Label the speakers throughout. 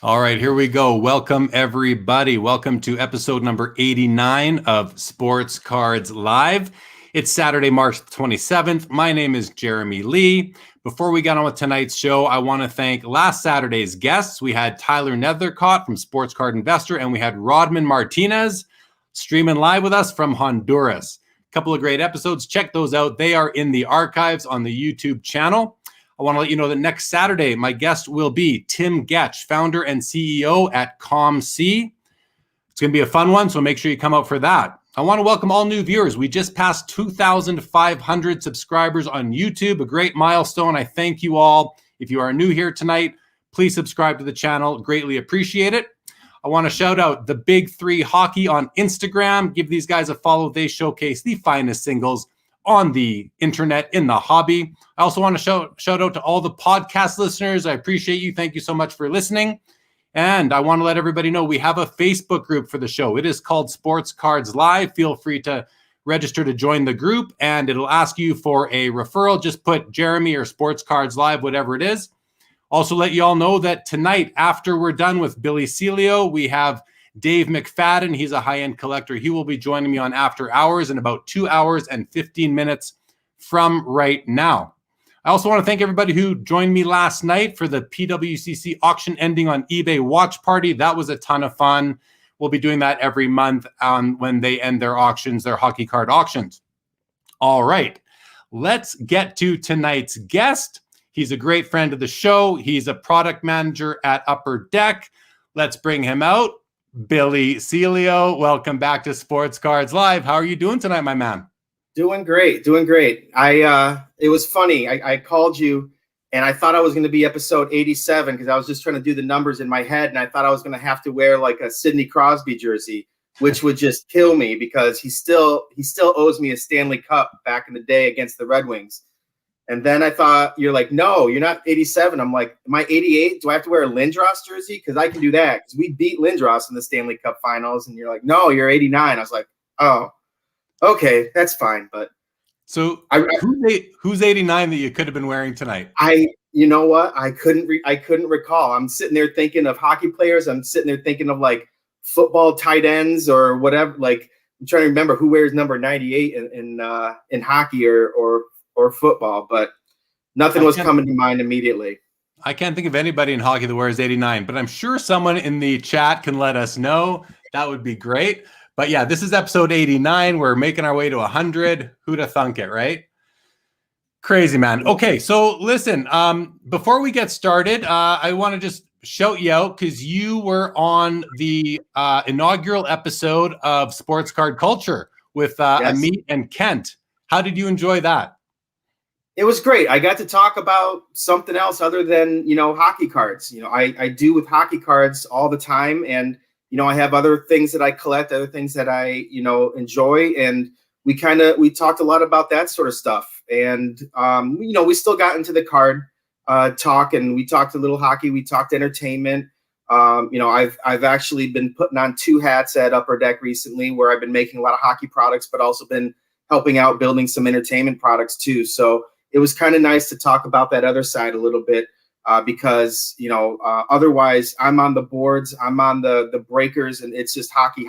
Speaker 1: All right, here we go. Welcome, everybody. Welcome to episode number 89 of Sports Cards Live. It's Saturday, March 27th. My name is Jeremy Lee. Before we get on with tonight's show, I want to thank last Saturday's guests. We had Tyler Nethercott from Sports Card Investor, and we had Rodman Martinez streaming live with us from Honduras. A couple of great episodes. Check those out. They are in the archives on the YouTube channel. I want to let you know that next Saturday, my guest will be Tim Getch, founder and CEO at ComC. It's going to be a fun one, so make sure you come out for that. I want to welcome all new viewers. We just passed 2,500 subscribers on YouTube, a great milestone. I thank you all. If you are new here tonight, please subscribe to the channel. Greatly appreciate it. I want to shout out the Big Three Hockey on Instagram. Give these guys a follow. They showcase the finest singles on the internet in the hobby. I also want to shout out to all the podcast listeners. I appreciate you. Thank you so much for listening. And I want to let everybody know we have a Facebook group for the show. It is called Sports Cards Live. Feel free to register to join the group, and it'll ask you for a referral. Just put Jeremy or Sports Cards Live, whatever it is. Also let you all know that tonight, after we're done with Billy Celio, we have Dave McFadden. He's a high-end collector. He will be joining me on After Hours in about 2 hours and 15 minutes from right now. I also want to thank everybody who joined me last night for the PWCC auction ending on eBay watch party. That was a ton of fun. We'll be doing that every month when they end their auctions, their hockey card auctions. All right, let's get to tonight's guest. He's a great friend of the show. He's a product manager at Upper Deck. Let's bring him out. Billy Celio, welcome back to Sports Cards Live. How are you doing tonight, my man?
Speaker 2: Doing great. It was funny. I called you and I thought I was going to be episode 87 because I was just trying to do the numbers in my head, and I thought I was going to have to wear like a Sidney Crosby jersey, which would just kill me because he still owes me a Stanley Cup back in the day against the Red Wings. And then I thought, you're like, no, you're not 87. I'm like, am I 88? Do I have to wear a Lindros jersey? Because I can do that because we beat Lindros in the Stanley Cup finals. And you're like, no, you're 89. I was like, oh, okay, that's fine. But
Speaker 1: so who's 89 that you could have been wearing tonight?
Speaker 2: You know what? I couldn't recall. I'm sitting there thinking of hockey players. I'm sitting there thinking of like football tight ends or whatever. Like I'm trying to remember who wears number 98 in hockey or football, but nothing was coming to mind immediately.
Speaker 1: I can't think of anybody in hockey that wears 89, but I'm sure someone in the chat can let us know. That would be great. But yeah, this is episode 89. We're making our way to 100. Who'd have thunk it, right? Crazy, man. Okay, so listen, before we get started, I want to just shout you out because you were on the inaugural episode of Sports Card Culture with
Speaker 2: Yes.
Speaker 1: Amit and Kent. How did you enjoy that?
Speaker 2: It was great. I got to talk about something else other than, hockey cards. I do with hockey cards all the time. And, I have other things that I collect, other things that I, enjoy. And we talked a lot about that sort of stuff. And, we still got into the card talk, and we talked a little hockey. We talked entertainment. I've actually been putting on 2 hats at Upper Deck recently where I've been making a lot of hockey products, but also been helping out building some entertainment products too. So it was kind of nice to talk about that other side a little bit because, otherwise I'm on the boards, I'm on the breakers, and it's just hockey.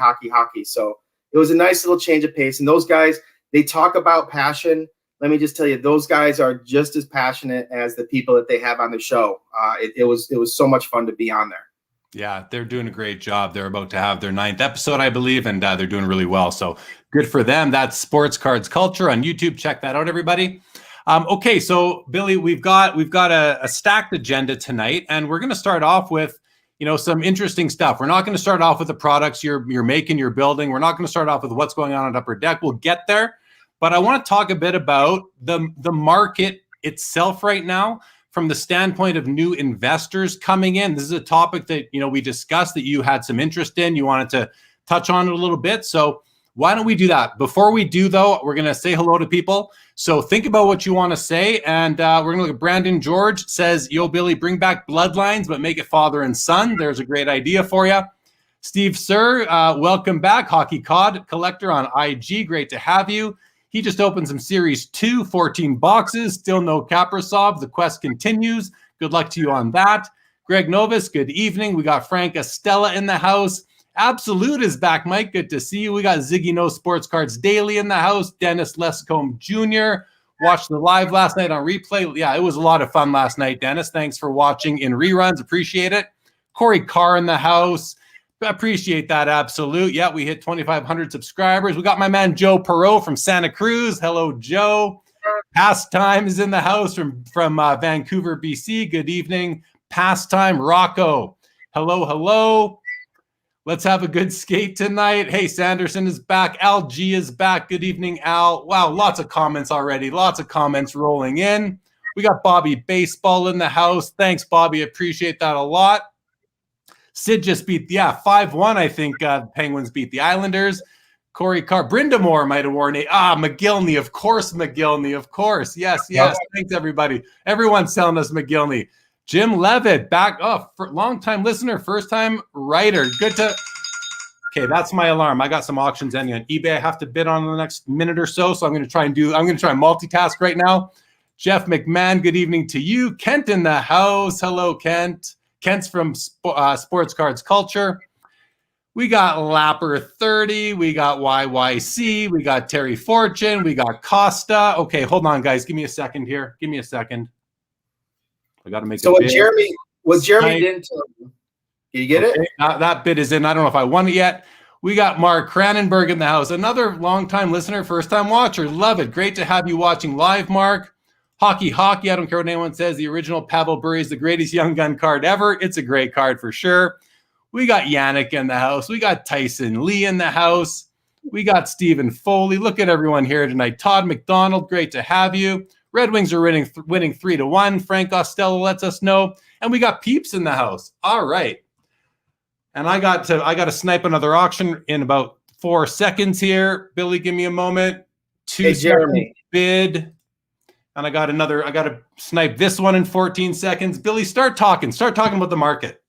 Speaker 2: So it was a nice little change of pace. And those guys, they talk about passion. Let me just tell you, those guys are just as passionate as the people that they have on the show. It was so much fun to be on there.
Speaker 1: Yeah, they're doing a great job. They're about to have their 9th episode, I believe, and they're doing really well. So good for them. That's Sports Cards Culture on YouTube. Check that out, everybody. Okay, so Billy, we've got a stacked agenda tonight, and we're going to start off with some interesting stuff. We're not going to start off with the products you're making, you're building. We're not going to start off with what's going on at Upper Deck. We'll get there, but I want to talk a bit about the market itself right now from the standpoint of new investors coming in. This is a topic that we discussed that you had some interest in. You wanted to touch on it a little bit, so why don't we do that? Before we do, though, we're going to say hello to people. So think about what you want to say. And we're going to look at Brandon George says, yo, Billy, bring back bloodlines, but make it father and son. There's a great idea for you. Steve Sir, welcome back. Hockey Cod Collector on IG. Great to have you. He just opened some Series 2, 14 boxes. Still no Kaprasov. The quest continues. Good luck to you on that. Greg Novus, good evening. We got Frank Estella in the house. Absolute is back, Mike. Good to see you. We got Ziggy No Sports Cards Daily in the house. Dennis Lescombe Jr. watched the live last night on replay. Yeah, it was a lot of fun last night, Dennis. Thanks for watching in reruns. Appreciate it. Corey Carr in the house. Appreciate that, Absolute. Yeah, we hit 2,500 subscribers. We got my man Joe Perot from Santa Cruz. Hello, Joe. Pastime is in the house from Vancouver, BC. Good evening. Pastime Rocco. Hello. Let's have a good skate tonight. Hey, Sanderson is back. Al G is back. Good evening, Al. Wow, lots of comments already. Lots of comments rolling in. We got Bobby Baseball in the house. Thanks, Bobby. Appreciate that a lot. Sid just beat, 5-1, I think. Penguins beat the Islanders. Corey Carr. Brindamore might have worn a, McGillney. Of course, McGillney. Of course. Yes. Thanks, everybody. Everyone's telling us McGillney. Jim Levitt, back off. Long-time listener, first-time writer. Okay, that's my alarm. I got some auctions ending on eBay I have to bid on in the next minute or so, so I'm going to try and multitask right now. Jeff McMahon, good evening to you. Kent in the house. Hello, Kent. Kent's from Sports Cards Culture. We got Lapper 30. We got YYC. We got Terry Fortune. We got Costa. Okay, hold on, guys. Give me a second here. I got to make
Speaker 2: so what Jeremy didn't tell you. Can you get it?
Speaker 1: That bid is in. I don't know if I won it yet. We got Mark Cranenberg in the house. Another long-time listener, first-time watcher. Love it. Great to have you watching live, Mark. Hockey. I don't care what anyone says. The original Pavel Bure is the greatest young gun card ever. It's a great card for sure. We got Yannick in the house. We got Tyson Lee in the house. We got Stephen Foley. Look at everyone here tonight. Todd McDonald, great to have you. Red Wings are winning 3-1. Frank Costello lets us know. And we got Peeps in the house. All right. And I got to snipe another auction in about 4 seconds here. Billy, give me a moment. 2 seconds bid. And I got to snipe this one in 14 seconds. Billy, start talking about the market.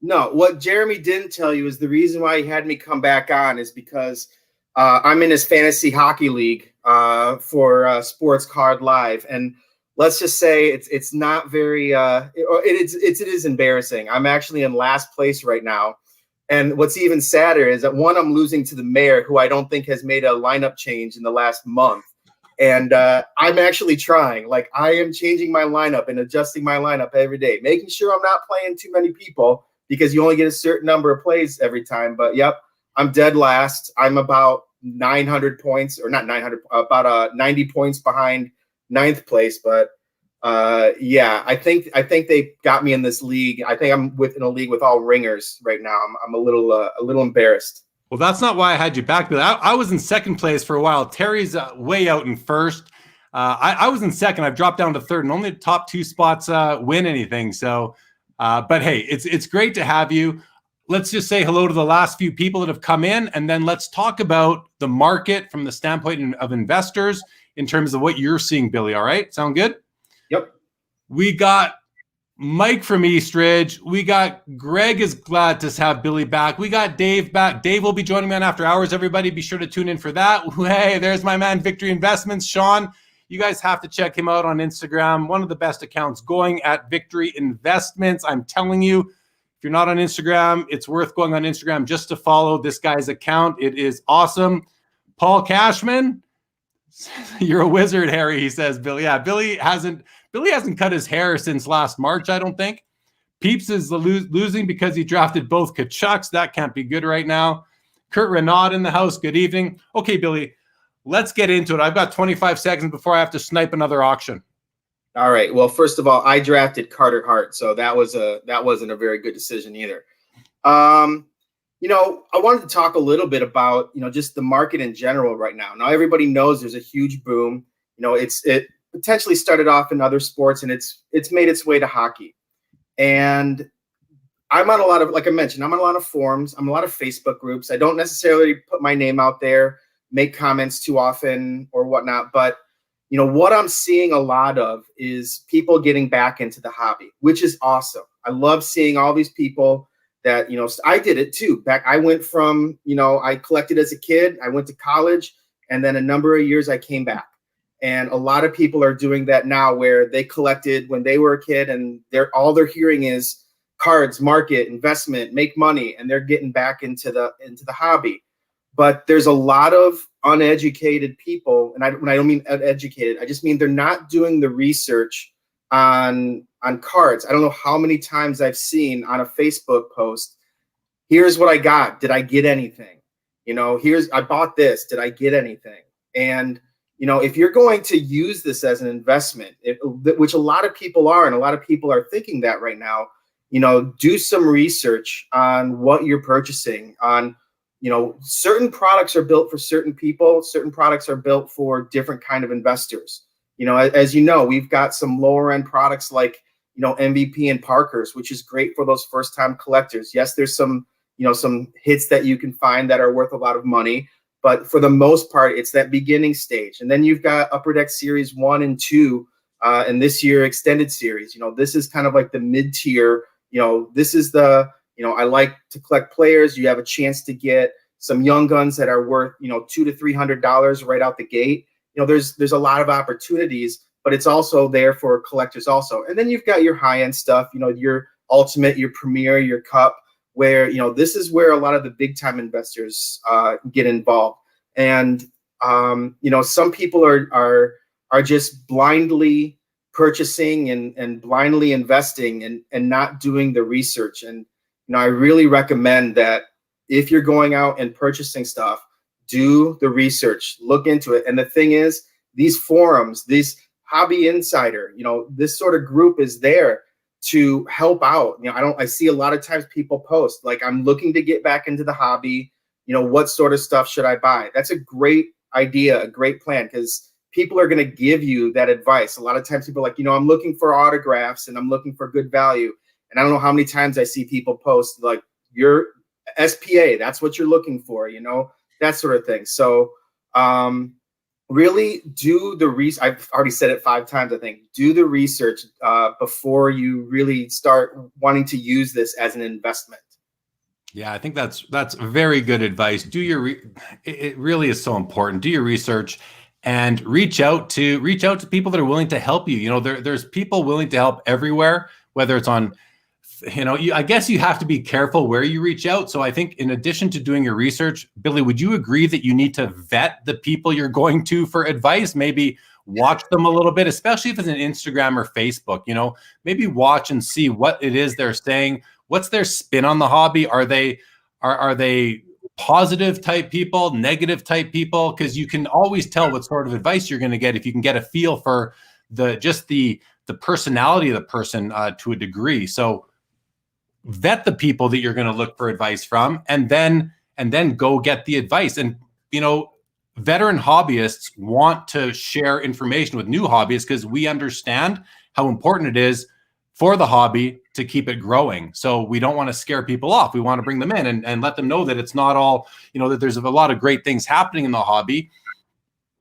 Speaker 2: No, what Jeremy didn't tell you is the reason why he had me come back on is because I'm in his fantasy hockey league for Sports Card Live, and let's just say it's not very it is embarrassing. I'm actually in last place right now, and what's even sadder is that I'm losing to the mayor, who I don't think has made a lineup change in the last month, and I'm actually trying. Like, I am changing my lineup and adjusting my lineup every day, making sure I'm not playing too many people because you only get a certain number of plays every time. But yep, I'm dead last. I'm about 900 points, or not 900, about 90 points behind 9th place. But I think they got me in this league. I think I'm in a league with all ringers right now. I'm a little embarrassed.
Speaker 1: Well, that's not why I had you back. But I was in second place for a while. Terry's way out in first. I was in second. I've dropped down to third, and only the top 2 spots win anything. So, but hey, it's great to have you. Let's just say hello to the last few people that have come in, and then let's talk about the market from the standpoint of investors in terms of what you're seeing, Billy. All right? Sound good?
Speaker 2: Yep.
Speaker 1: We got Mike from Eastridge. We got Greg is glad to have Billy back. We got Dave back. Dave will be joining me on After Hours. Everybody be sure to tune in for that. Hey, there's my man, Victory Investments. Sean, you guys have to check him out on Instagram. One of the best accounts going at Victory Investments. I'm telling you, if you're not on Instagram, it's worth going on Instagram just to follow this guy's account. It is awesome. Paul Cashman, you're a wizard, Harry, he says, Billy. Yeah, Billy hasn't cut his hair since last March, I don't think. Peeps is losing because he drafted both Kachucks. That can't be good right now. Kurt Renaud in the house. Good evening. Okay, Billy, let's get into it. I've got 25 seconds before I have to snipe another auction.
Speaker 2: All right. Well, first of all, I drafted Carter Hart, so that wasn't a very good decision either. I wanted to talk a little bit about, just the market in general right now. Now, everybody knows there's a huge boom. It potentially started off in other sports, and it's made its way to hockey. And I'm on a lot of, like I mentioned, I'm on a lot of forums. I'm on a lot of Facebook groups. I don't necessarily put my name out there, make comments too often or whatnot, but what I'm seeing a lot of is people getting back into the hobby, which is awesome. I love seeing all these people that, I did it too. I went from, I collected as a kid, I went to college, and then a number of years I came back. And a lot of people are doing that now, where they collected when they were a kid, and all they're hearing is cards, market, investment, make money, and they're getting back into the hobby. But there's a lot of uneducated people, and when I don't mean uneducated, I just mean they're not doing the research on cards. I don't know how many times I've seen on a Facebook post, here's what I got. Did I get anything? I bought this. Did I get anything? And if you're going to use this as an investment, which a lot of people are, and a lot of people are thinking that right now, do some research on what you're purchasing. On, certain products are built for certain people. Certain products are built for different kind of investors. As we've got some lower end products like, MVP and Parker's, which is great for those first time collectors. Yes, there's some hits that you can find that are worth a lot of money, but for the most part, it's that beginning stage. And then you've got Upper Deck Series 1 and 2, and this year Extended Series. This is kind of like the mid tier. This is the, I like to collect players. You have a chance to get some young guns that are worth, $200 to $300 right out the gate. There's a lot of opportunities, but it's also there for collectors also. And then you've got your high end stuff, your Ultimate, your Premier, your Cup, where this is where a lot of the big time investors get involved. And some people are just blindly purchasing and blindly investing and not doing the research. And I really recommend that if you're going out and purchasing stuff, do the research, look into it. And the thing is, these forums, these Hobby Insider, this sort of group is there to help out. I see a lot of times people post like, I'm looking to get back into the hobby. What sort of stuff should I buy? That's a great idea, a great plan, because people are going to give you that advice. A lot of times people are like, I'm looking for autographs and I'm looking for good value. And I don't know how many times I see people post like, your SPA, that's what you're looking for, that sort of thing. So really do the research. I've already said it 5 times, I think. Do the research before you really start wanting to use this as an investment.
Speaker 1: Yeah, I think that's very good advice. It really is so important. Do your research and reach out to people that are willing to help you. There's people willing to help everywhere, whether it's on, I guess you have to be careful where you reach out. So I think in addition to doing your research, Billy, would you agree that you need to vet the people you're going to for advice? Maybe watch them a little bit, especially if it's an Instagram or Facebook, maybe watch and see what it is they're saying. What's their spin on the hobby? Are they positive type people, negative type people? Because you can always tell what sort of advice you're going to get if you can get a feel for the personality of the person to a degree. So vet the people that you're going to look for advice from, and then go get the advice. And veteran hobbyists want to share information with new hobbyists because we understand how important it is for the hobby to keep it growing. So we don't want to scare people off. We want to bring them in and let them know that it's not all, that there's a lot of great things happening in the hobby,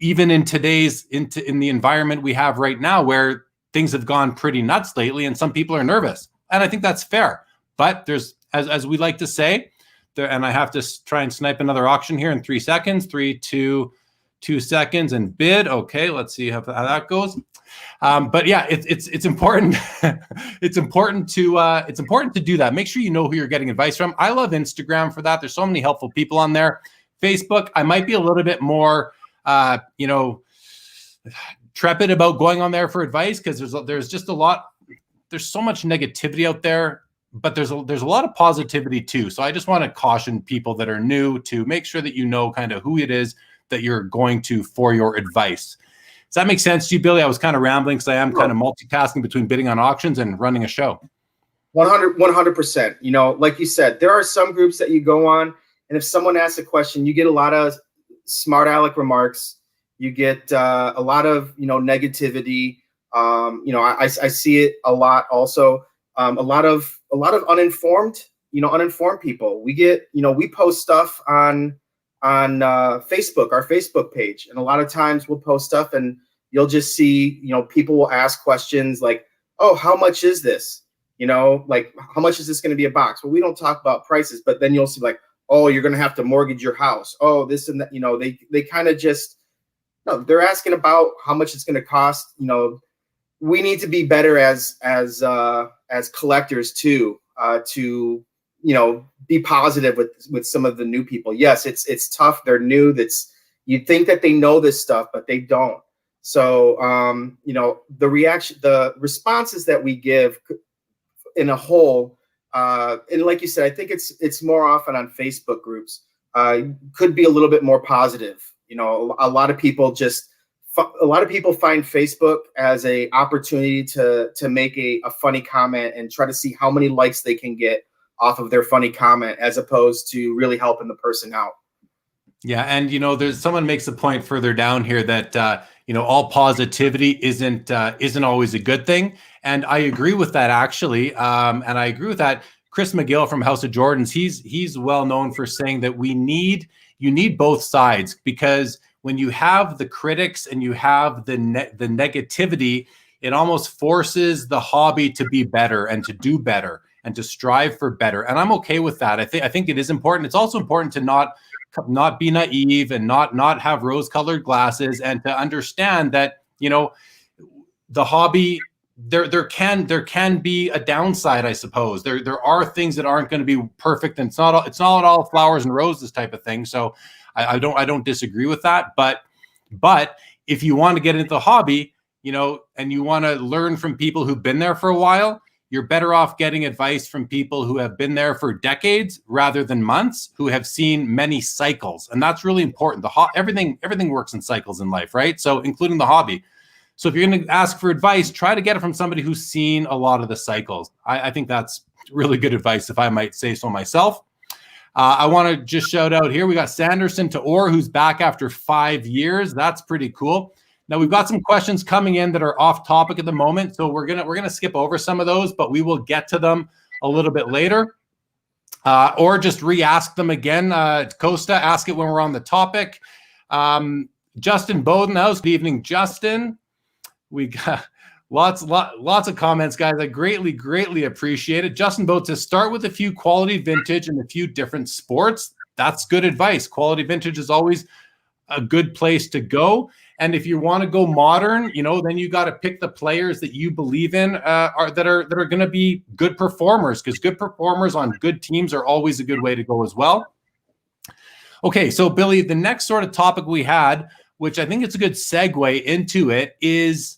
Speaker 1: even in today's in the environment we have right now, where things have gone pretty nuts lately and some people are nervous. And I think that's fair. But there's, as we like to say, and I have to try and snipe another auction here in 3 seconds. 3, 2 seconds, and bid. Okay, let's see how that goes. But yeah, it's important. It's important to do that. Make sure you know who you're getting advice from. I love Instagram for that. There's so many helpful people on there. Facebook, I might be a little bit more, trepid about going on there for advice because there's just a lot. There's so much negativity out there. But there's a lot of positivity too. So I just want to caution people that are new to make sure that you know kind of who it is that you're going to for your advice. Does that make sense to you, Billy? I was kind of rambling because I am kind of multitasking between bidding on auctions and running a show.
Speaker 2: 100%. Like you said, there are some groups that you go on, and if someone asks a question, you get a lot of smart aleck remarks. You get a lot of negativity. I see it a lot also. A lot of uninformed people. We get, we post stuff on Facebook, our Facebook page. And a lot of times we'll post stuff and you'll just see, people will ask questions like, oh, how much is this? Like, how much is this going to be a box? Well, we don't talk about prices, but then you'll see like, oh, you're going to have to mortgage your house. Oh, this and that, they kind of just, no, they're asking about how much it's going to cost. We need to be better as collectors too. to, be positive with some of the new people. Yes, it's tough. They're new. You'd think that they know this stuff, but they don't. So, the responses that we give in a whole, and like you said, I think it's more often on Facebook groups, could be a little bit more positive. A lot of people find Facebook as a opportunity to make a funny comment and try to see how many likes they can get off of their funny comment, as opposed to really helping the person out.
Speaker 1: Yeah, and there's someone makes a point further down here that all positivity isn't always a good thing, and I agree with that actually. And I agree with that. Chris McGill from House of Jordans, he's well known for saying that you need both sides, because when you have the critics and you have the negativity, it almost forces the hobby to be better and to do better and to strive for better. And I'm okay with that. I think it is important. It's also important to not be naive and not have rose-colored glasses, and to understand that the hobby, there can be a downside, I suppose. There are things that aren't going to be perfect, and it's not all flowers and roses type of thing. So I don't disagree with that, but if you want to get into the hobby, and you want to learn from people who've been there for a while, you're better off getting advice from people who have been there for decades rather than months, who have seen many cycles. And that's really important. Everything works in cycles in life, right? So including the hobby. So if you're going to ask for advice, try to get it from somebody who's seen a lot of the cycles. I think that's really good advice, if I might say so myself. I want to just shout out here, we got Sanderson to Orr, who's back after 5 years. That's pretty cool. Now we've got some questions coming in that are off topic at the moment, so we're gonna skip over some of those, but we will get to them a little bit later, or just re-ask them again. Costa, ask it when we're on the topic. Justin Bodenhouse, good evening, Justin. We got lots of comments, guys. I greatly appreciate it. Justin Boat says, start with a few quality vintage and a few different sports. That's good advice. Quality vintage is always a good place to go. And if you want to go modern, then you got to pick the players that you believe in, that are going to be good performers, because good performers on good teams are always a good way to go as well. Okay, so Billy, the next sort of topic we had, which I think it's a good segue into it, is,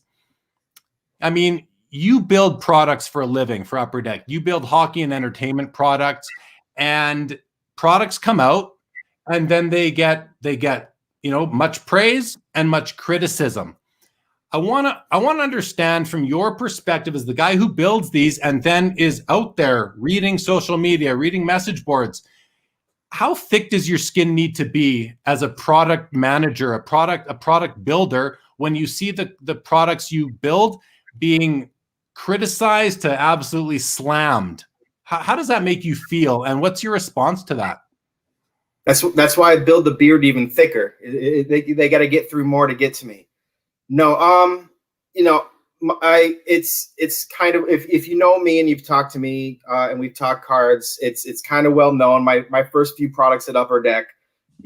Speaker 1: you build products for a living for Upper Deck. You build hockey and entertainment products, and products come out, and then they get much praise and much criticism. I want to understand from your perspective as the guy who builds these and then is out there reading social media, reading message boards, how thick does your skin need to be as a product manager, a product builder, when you see the products you build being criticized to absolutely slammed? How does that make you feel, and what's your response to that?
Speaker 2: That's why I build the beard even thicker. They got to get through more to get to me. No, it's kind of, if you know me and you've talked to me and we've talked cards, it's kind of well known. My first few products at Upper Deck,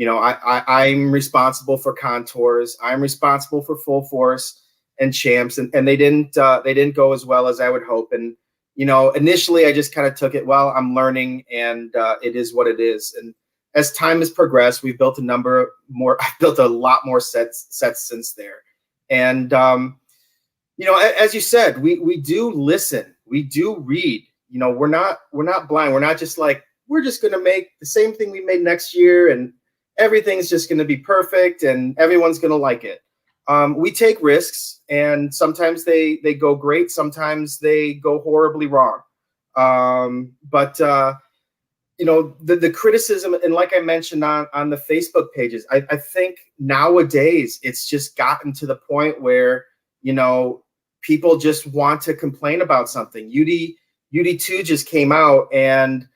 Speaker 2: I'm responsible for Contours. I'm responsible for Full Force and Champs, and they didn't go as well as I would hope. And initially I just kind of took it, well, I'm learning, and it is what it is. And as time has progressed, we've built I've built a lot more sets since there. And, as you said, we do listen, we do read, we're not blind. We're not just like, we're just going to make the same thing we made next year, and everything's just going to be perfect and everyone's going to like it. We take risks, and sometimes they go great. Sometimes they go horribly wrong. The criticism, and like I mentioned on the Facebook pages, I think nowadays it's just gotten to the point where, people just want to complain about something. UD2 just came out, and,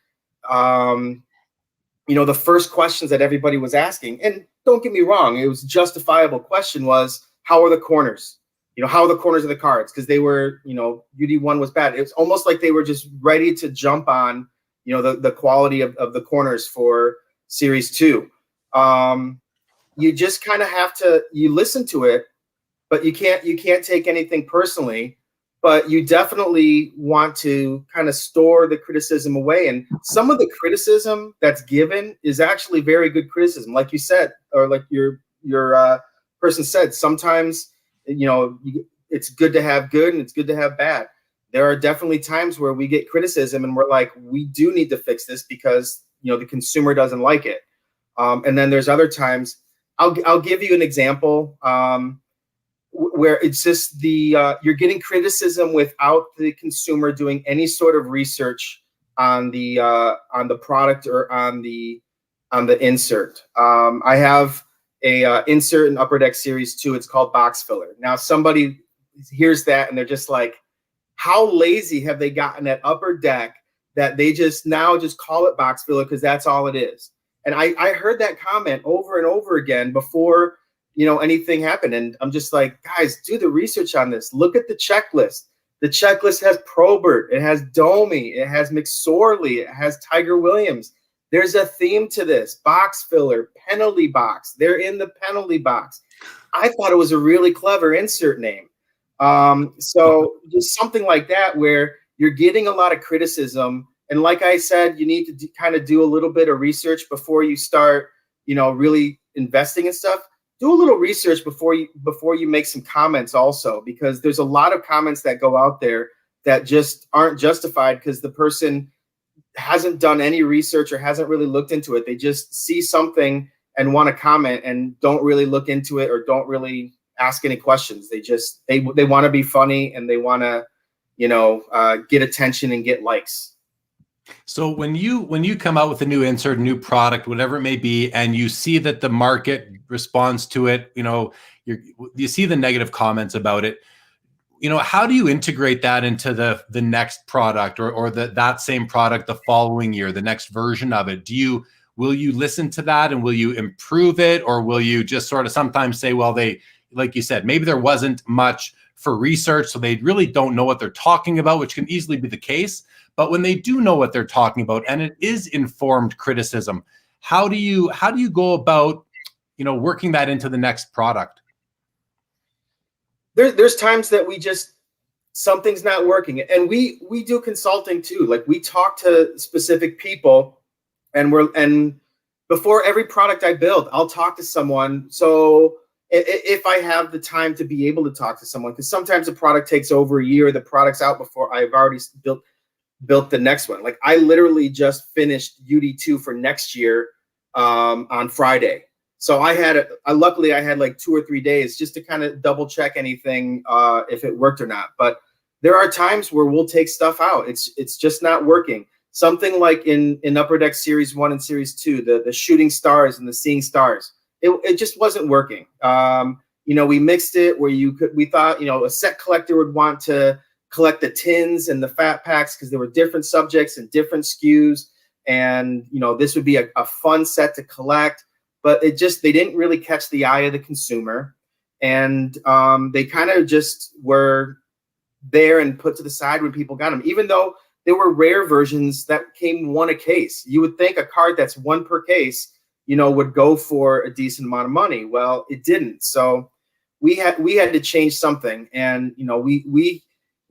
Speaker 2: the first questions that everybody was asking, and don't get me wrong, it was a justifiable question, was, how are the corners? How are the corners of the cards? Because they were, UD1 was bad. It was almost like they were just ready to jump on the quality of the corners for Series 2. You just kind of have to, you listen to it, but you can't take anything personally. but you definitely want to kind of store the criticism away. And some of the criticism that's given is actually very good criticism, like you said, or like your person said. Sometimes, it's good to have good and it's good to have bad. There are definitely times where we get criticism and we're like, we do need to fix this because the consumer doesn't like it. And then there's other times. I'll give you an example. Where it's just you're getting criticism without the consumer doing any sort of research on the product or on the insert. I have a insert in Upper Deck Series 2. It's called box filler. Now somebody hears that and they're just like, how lazy have they gotten at Upper Deck that they just call it box filler because that's all it is. And I heard that comment over and over again before anything happened. And I'm just like, guys, do the research on this. Look at the checklist. The checklist has Probert, it has Domi, it has McSorley, it has Tiger Williams. There's a theme to this. Box filler, penalty box. They're in the penalty box. I thought it was a really clever insert name. So just something like that where you're getting a lot of criticism. And like I said, you need to kind of do a little bit of research before you start, really investing in stuff. Do a little research before you make some comments also, because there's a lot of comments that go out there that just aren't justified because the person hasn't done any research or hasn't really looked into it. They just see something and want to comment and don't really look into it or don't really ask any questions. They want to be funny and they want to, get attention and get likes.
Speaker 1: So when you come out with a new insert, new product, whatever it may be, and you see that the market responds to it, you see the negative comments about it, how do you integrate that into the next product or that same product the following year, the next version of it? Will you listen to that and will you improve it, or will you just sort of sometimes say, well, like you said, maybe there wasn't much for research, so they really don't know what they're talking about, which can easily be the case. But when they do know what they're talking about and it is informed criticism, how do you go about, working that into the next product?
Speaker 2: There's times that something's not working, and we do consulting too. Like we talk to specific people, and before every product I build, I'll talk to someone. So if I have the time to be able to talk to someone, because sometimes a product takes over a year, the product's out before I've already built the next one. Like I literally just finished UD2 for next year on Friday. So luckily I had like 2 or 3 days just to kind of double check anything if it worked or not. But there are times where we'll take stuff out. It's just not working. Something like in Upper Deck Series 1 and Series 2, the shooting stars and the seeing stars, it just wasn't working. We mixed it where we thought, a set collector would want to collect the tins and the fat packs because there were different subjects and different SKUs. And, this would be a fun set to collect, but they didn't really catch the eye of the consumer. And they kind of just were there and put to the side when people got them, even though there were rare versions that came one a case. You would think a card that's one per case, would go for a decent amount of money. Well, it didn't. So we had to change something. And,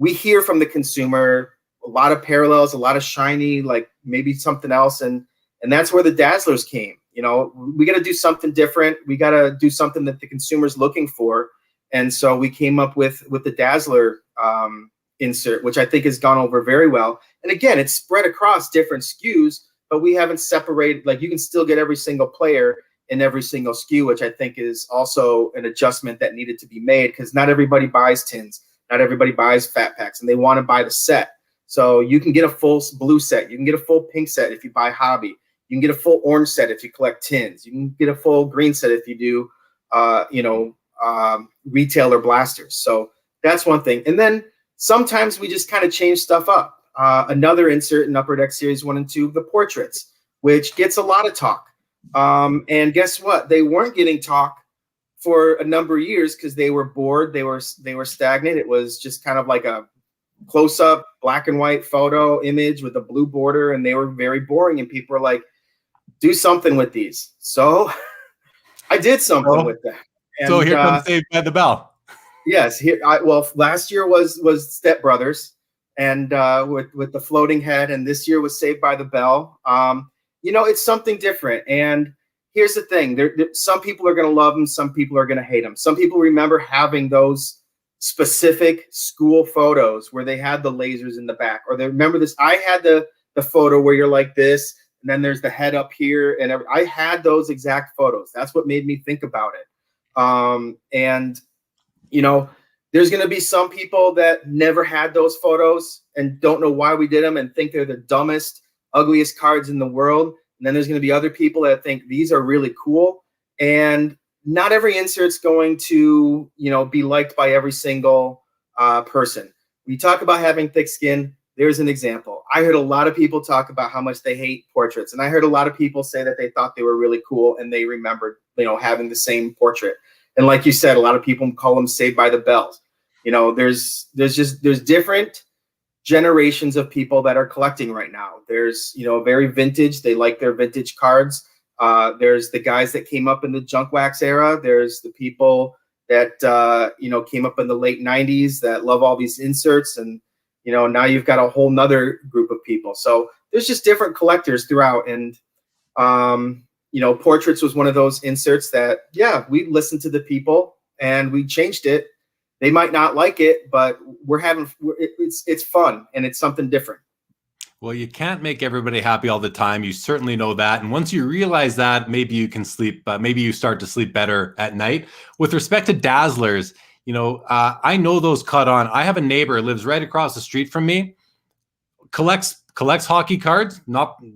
Speaker 2: we hear from the consumer a lot of parallels, a lot of shiny, like maybe something else. And that's where the Dazzlers came. We got to do something different. We got to do something that the consumer's looking for. And so we came up with the Dazzler insert, which I think has gone over very well. And again, it's spread across different SKUs, but we haven't separated, like you can still get every single player in every single SKU, which I think is also an adjustment that needed to be made because not everybody buys tins. Not everybody buys fat packs and they want to buy the set. So you can get a full blue set. You can get a full pink set if you buy hobby. You can get a full orange set if you collect tins. You can get a full green set if you do, retailer blasters. So that's one thing. And then sometimes we just kind of change stuff up. Another insert in Upper Deck Series 1 and 2, the portraits, which gets a lot of talk. And guess what? They weren't getting talk for a number of years because they were bored. They were stagnant. It was just kind of like a close-up black and white photo image with a blue border, and they were very boring. And people were like, do something with these. So I did something with that. And,
Speaker 1: so here comes Saved by the Bell.
Speaker 2: Yes, well, last year was Step Brothers, and with the floating head, and this year was Saved by the Bell. It's something different. And here's the thing: some people are going to love them, some people are going to hate them. Some people remember having those specific school photos where they had the lasers in the back, or they remember this. I had the photo where you're like this, and then there's the head up here, and I had those exact photos. That's what made me think about it. And there's going to be some people that never had those photos and don't know why we did them and think they're the dumbest, ugliest cards in the world. And then there's going to be other people that think these are really cool. And not every insert's going to, be liked by every single person. When you talk about having thick skin, there's an example. I heard a lot of people talk about how much they hate portraits. And I heard a lot of people say that they thought they were really cool and they remembered, having the same portrait. And like you said, a lot of people call them Saved by the Bells. There's different generations of people that are collecting right now. There's, very vintage. They like their vintage cards. There's the guys that came up in the junk wax era. There's the people that, came up in the late 90s that love all these inserts. And, now you've got a whole nother group of people. So there's just different collectors throughout. And, portraits was one of those inserts that, we listened to the people and we changed it. They might not like it, but it's fun and it's something different.
Speaker 1: Well, you can't make everybody happy all the time. You certainly know that. And once you realize that, maybe you can sleep, maybe you start to sleep better at night. With respect to Dazzlers, I know those caught on. I have a neighbor who lives right across the street from me, collects hockey cards,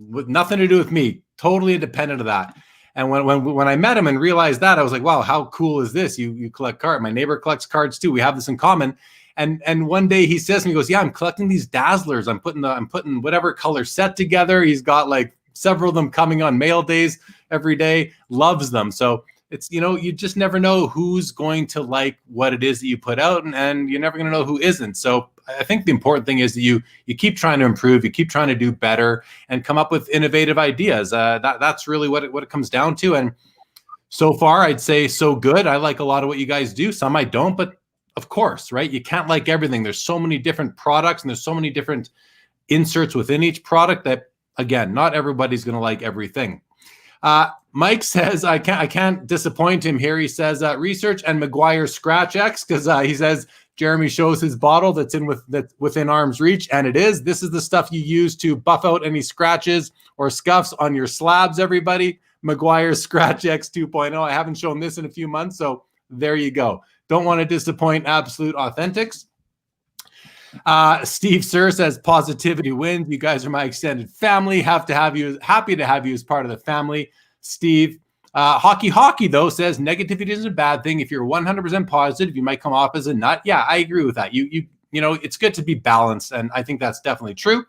Speaker 1: with nothing to do with me, totally independent of that. And when I met him and realized that, I was like, wow, how cool is this? You collect cards. My neighbor collects cards too. We have this in common. And one day he says to me, he goes, yeah, I'm collecting these Dazzlers. I'm putting whatever color set together. He's got like several of them coming on mail days every day, loves them. So it's, you just never know who's going to like what it is that you put out, and you're never going to know who isn't. So I think the important thing is that you keep trying to improve, you keep trying to do better and come up with innovative ideas. That's really what it comes down to. And so far, I'd say so good. I like a lot of what you guys do. Some I don't, but of course, right? You can't like everything. There's so many different products and there's so many different inserts within each product that, again, not everybody's going to like everything. Mike says, I can't disappoint him here. He says, research and McGuire Scratch X, because he says Jeremy shows his bottle that's within arm's reach, and it is. This is the stuff you use to buff out any scratches or scuffs on your slabs, everybody. McGuire Scratch X 2.0. I haven't shown this in a few months, so there you go. Don't want to disappoint absolute authentics. Steve Sir says positivity wins. You guys are my extended family. Happy to have you as part of the family. Steve, hockey though says negativity isn't a bad thing. If you're 100% positive, you might come off as a nut. Yeah, I agree with that. You know, it's good to be balanced, and I think that's definitely true.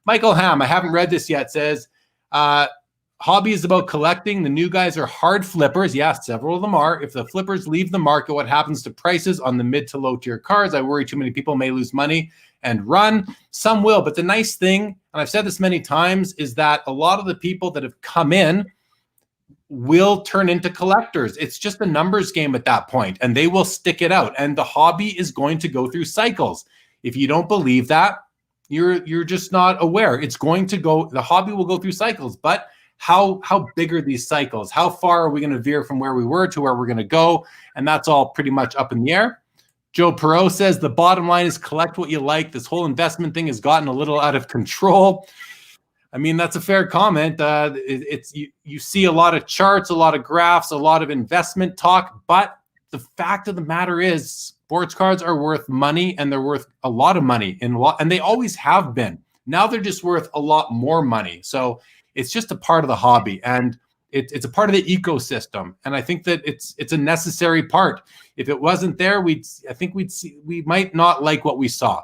Speaker 1: Michael Ham, I haven't read this yet, says hobby is about collecting. The new guys are hard flippers. Yeah, several of them are. If the flippers leave the market, what happens to prices on the mid to low tier cards? I worry too many people may lose money and run. Some will, but the nice thing, and I've said this many times, is that a lot of the people that have come in will turn into collectors. It's just a numbers game at that point, and they will stick it out. And the hobby is going to go through cycles. If you don't believe that, you're just not aware. It's going to go, the hobby will go through cycles, but how big are these cycles? How far are we going to veer from where we were to where we're going to go? And that's all pretty much up in the air. Joe Perot says the bottom line is collect what you like. This whole investment thing has gotten a little out of control. I mean, that's a fair comment. You see a lot of charts, a lot of graphs, a lot of investment talk, but the fact of the matter is sports cards are worth money, and they're worth a lot of money, and they always have been. Now they're just worth a lot more money. So it's just a part of the hobby, and it's a part of the ecosystem. And I think that it's a necessary part. If it wasn't there, we might not like what we saw.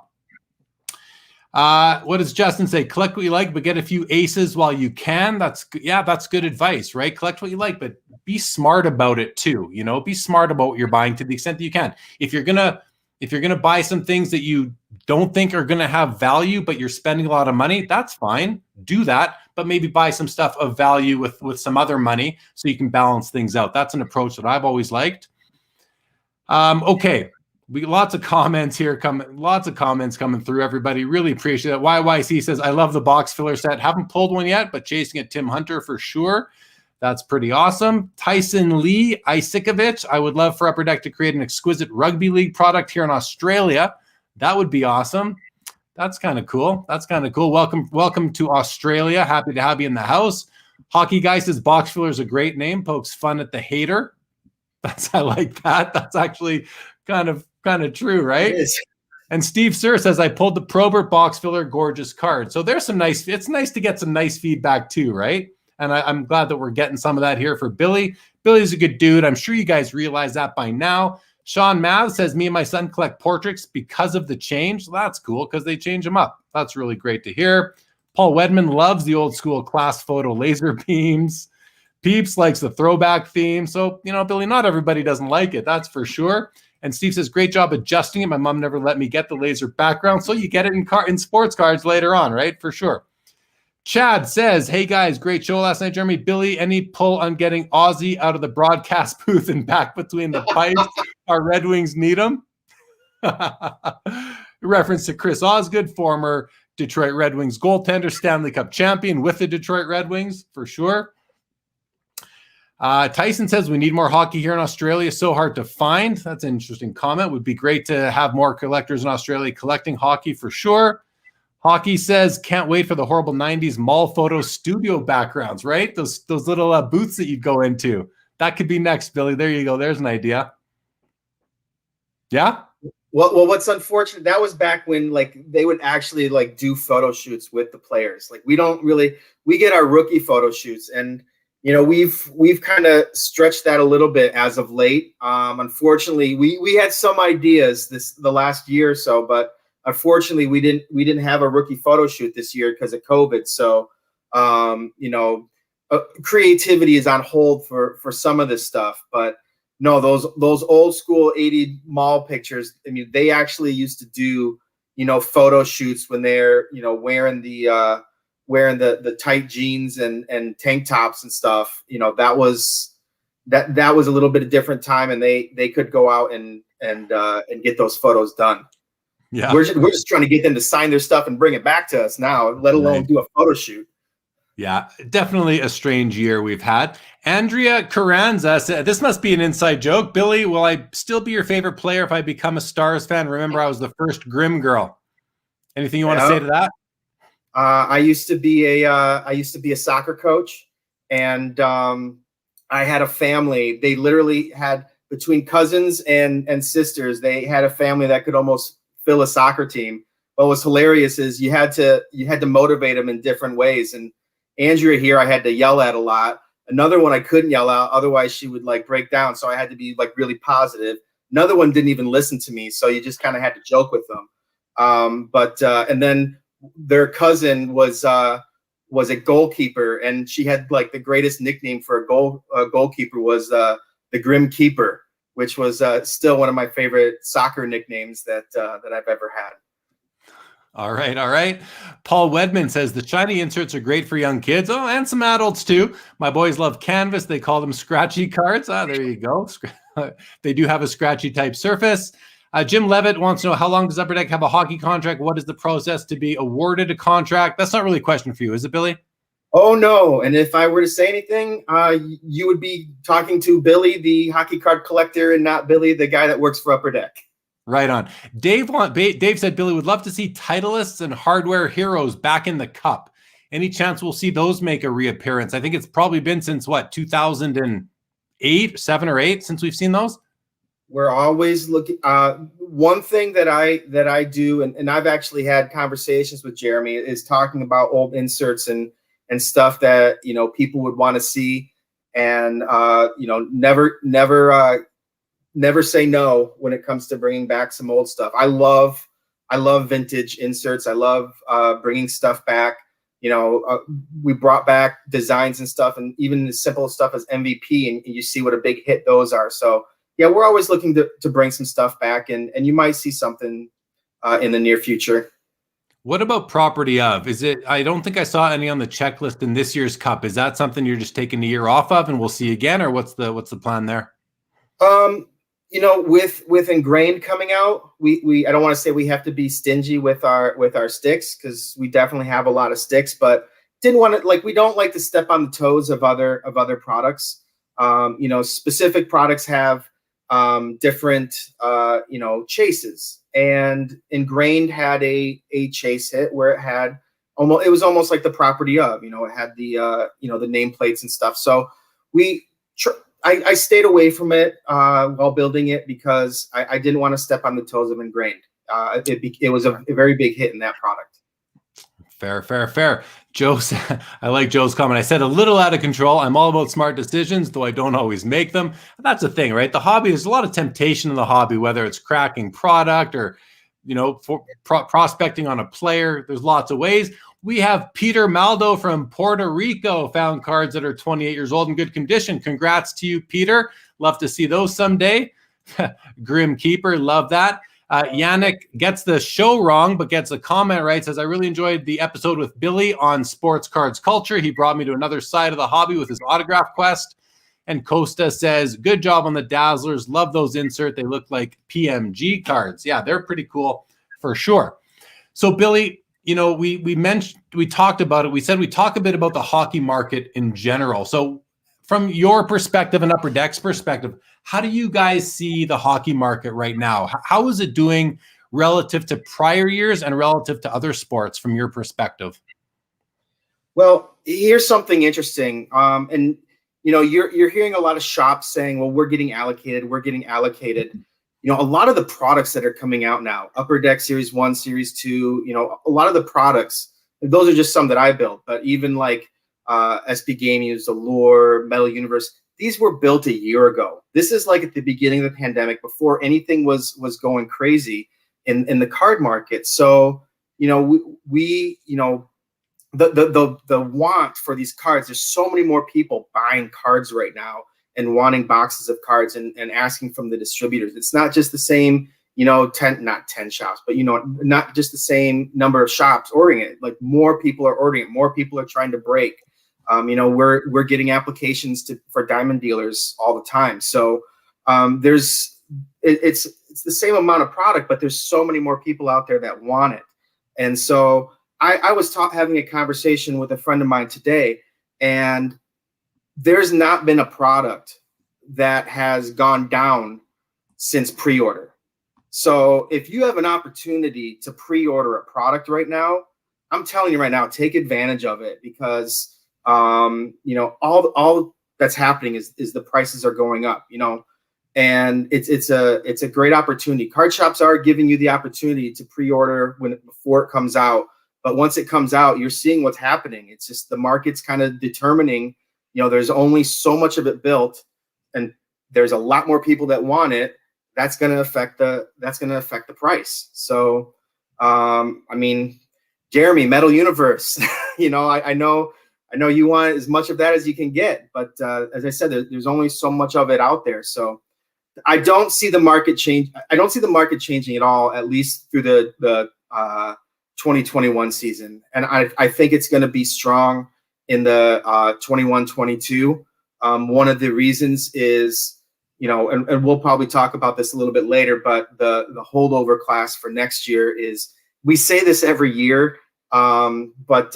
Speaker 1: What does Justin say? Collect what you like, but get a few aces while you can. That's good advice, right? Collect what you like, but be smart about it too. You know, be smart about what you're buying to the extent that you can. If you're gonna buy some things that you don't think are gonna have value, but you're spending a lot of money, that's fine. Do that, but maybe buy some stuff of value with some other money so you can balance things out. That's an approach that I've always liked. Okay. We lots of comments here coming, lots of comments coming through. Everybody really appreciate it. YYC says, I love the box filler set. Haven't pulled one yet, but chasing it, Tim Hunter for sure. That's pretty awesome. Tyson Lee Isikovich, I would love for Upper Deck to create an exquisite rugby league product here in Australia. That would be awesome. That's kind of cool. That's kind of cool. Welcome to Australia. Happy to have you in the house. Hockey Guy says box filler is a great name. Pokes fun at the hater. I like that. That's actually kind of true, right?
Speaker 2: It is.
Speaker 1: And Steve Sir says, I pulled the Probert box filler, gorgeous card. So there's some nice, it's nice to get some nice feedback too, right? And I'm glad that we're getting some of that here for Billy. Billy's a good dude. I'm sure you guys realize that by now. Sean Math says, me and my son collect portraits because of the change. That's cool because they change them up. That's really great to hear. Paul Wedman loves the old school class photo laser beams. Peeps likes the throwback theme. So, Billy, not everybody doesn't like it. That's for sure. And Steve says, great job adjusting it. My mom never let me get the laser background. So you get it in sports cards later on, right? For sure. Chad says, hey guys, great show last night, Jeremy. Billy, any pull on getting Ozzy out of the broadcast booth and back between the pipes? Our Red Wings need him. Reference to Chris Osgood, former Detroit Red Wings goaltender, Stanley Cup champion with the Detroit Red Wings, for sure. Tyson says, we need more hockey here in Australia. So hard to find. That's an interesting comment. Would be great to have more collectors in Australia collecting hockey for sure. Hockey says, can't wait for the horrible 90s mall photo studio backgrounds, right? Those little booths that you'd go into. That could be next, Billy. There you go. There's an idea. Yeah?
Speaker 2: Well, what's unfortunate, that was back when they would actually do photo shoots with the players. We get our rookie photo shoots, and we've kind of stretched that a little bit as of late. Unfortunately, we had some ideas the last year or so, but unfortunately, we didn't have a rookie photo shoot this year because of COVID. So, creativity is on hold for some of this stuff. But no, those old school 80 mall pictures. I mean, they actually used to do photo shoots when they're wearing the tight jeans and tank tops and stuff. That was a little bit of different time, and they could go out and get those photos done.
Speaker 1: Yeah,
Speaker 2: we're just trying to get them to sign their stuff and bring it back to us now, let alone do a photo shoot.
Speaker 1: Yeah, definitely a strange year we've had. Andrea Carranza said, this must be an inside joke. Billy, will I still be your favorite player if I become a Stars fan? Remember, I was the first Grim girl. Anything you want to say to that?
Speaker 2: I used to be a soccer coach, and I had a family. They literally had, between cousins and sisters, they had a family that could almost fill a soccer team. What was hilarious is you had to motivate them in different ways. And Andrea here, I had to yell at a lot. Another one I couldn't yell out, otherwise she would break down. So I had to be really positive. Another one didn't even listen to me, so you just kind of had to joke with them. And then their cousin was a goalkeeper, and she had the greatest nickname for a goalkeeper was the Grim Keeper, which was still one of my favorite soccer nicknames that I've ever had.
Speaker 1: All right. Paul Wedman says the shiny inserts are great for young kids. Oh, and some adults too. My boys love canvas. They call them scratchy cards. There you go. They do have a scratchy type surface. Jim Levitt wants to know, how long does Upper Deck have a hockey contract? What is the process to be awarded a contract? That's not really a question for you, is it, Billy?
Speaker 2: Oh, no. And if I were to say anything, you would be talking to Billy, the hockey card collector, and not Billy, the guy that works for Upper Deck.
Speaker 1: Right on. Dave said, Billy would love to see Titleists and Hardware Heroes back in the Cup. Any chance we'll see those make a reappearance? I think it's probably been since, 2008, 7 or 8 since we've seen those?
Speaker 2: We're always looking. One thing that I do, and I've actually had conversations with Jeremy, is talking about old inserts and stuff that people would want to see, and never say no when it comes to bringing back some old stuff. I love vintage inserts. I love bringing stuff back. We brought back designs and stuff, and even the simple stuff as MVP, and you see what a big hit those are. So yeah, we're always looking to bring some stuff back, and you might see something in the near future.
Speaker 1: What about property of? Is it? I don't think I saw any on the checklist in this year's Cup. Is that something you're just taking a year off of, and we'll see again, or what's the plan there?
Speaker 2: with ingrained coming out, we I don't want to say we have to be stingy with our sticks, because we definitely have a lot of sticks, but didn't want to, like, we don't like to step on the toes of other products. Specific products have different chases, and ingrained had a chase hit where it was almost like the property of, it had the the nameplates and stuff. So we I stayed away from it while building it, because I didn't want to step on the toes of ingrained. It was a very big hit in that product.
Speaker 1: Fair. I like Joe's comment. I said a little out of control. I'm all about smart decisions, though I don't always make them. That's the thing, right? The hobby, there's a lot of temptation in the hobby, whether it's cracking product or, prospecting on a player. There's lots of ways. We have Peter Maldo from Puerto Rico found cards that are 28 years old in good condition. Congrats to you, Peter. Love to see those someday. Grim Keeper, love that. Yannick gets the show wrong, but gets a comment right. Says, I really enjoyed the episode with Billy on sports cards culture. He brought me to another side of the hobby with his autograph quest. And Costa says, good job on the Dazzlers. Love those insert. They look like PMG cards. Yeah, they're pretty cool for sure. So Billy, we talked about it. We said we talk a bit about the hockey market in general. So from your perspective and Upper Deck's perspective, how do you guys see the hockey market right now? How is it doing relative to prior years and relative to other sports from your perspective?
Speaker 2: Well, here's something interesting. And you're hearing a lot of shops saying, well, we're getting allocated. A lot of the products that are coming out now, Upper Deck Series 1, Series 2, a lot of the products, those are just some that I built, but even like SB Gaming, Allure, Metal Universe, these were built a year ago. This is like at the beginning of the pandemic, before anything was going crazy in the card market. So, we the want for these cards, there's so many more people buying cards right now and wanting boxes of cards and asking from the distributors. It's not just the same, not 10 shops, but, not just the same number of shops ordering it. Like, more people are ordering it. More people are trying to break. We're getting applications for diamond dealers all the time. So it's the same amount of product, but there's so many more people out there that want it. And so I was having a conversation with a friend of mine today, and there's not been a product that has gone down since pre-order. So if you have an opportunity to pre-order a product right now, I'm telling you right now, take advantage of it, because all that's happening is the prices are going up, and it's a great opportunity. Card shops are giving you the opportunity to pre-order before it comes out. But once it comes out, you're seeing what's happening. It's just the market's kind of determining, there's only so much of it built, and there's a lot more people that want it. That's going to affect the price. So, Jeremy, Metal Universe, I know you want as much of that as you can get, but as I said, there's only so much of it out there. So I don't see the market change. I don't see the market changing at all, at least through the 2021 season. And I think it's going to be strong in the 21-22. One of the reasons is, and we'll probably talk about this a little bit later, but the holdover class for next year is, we say this every year, but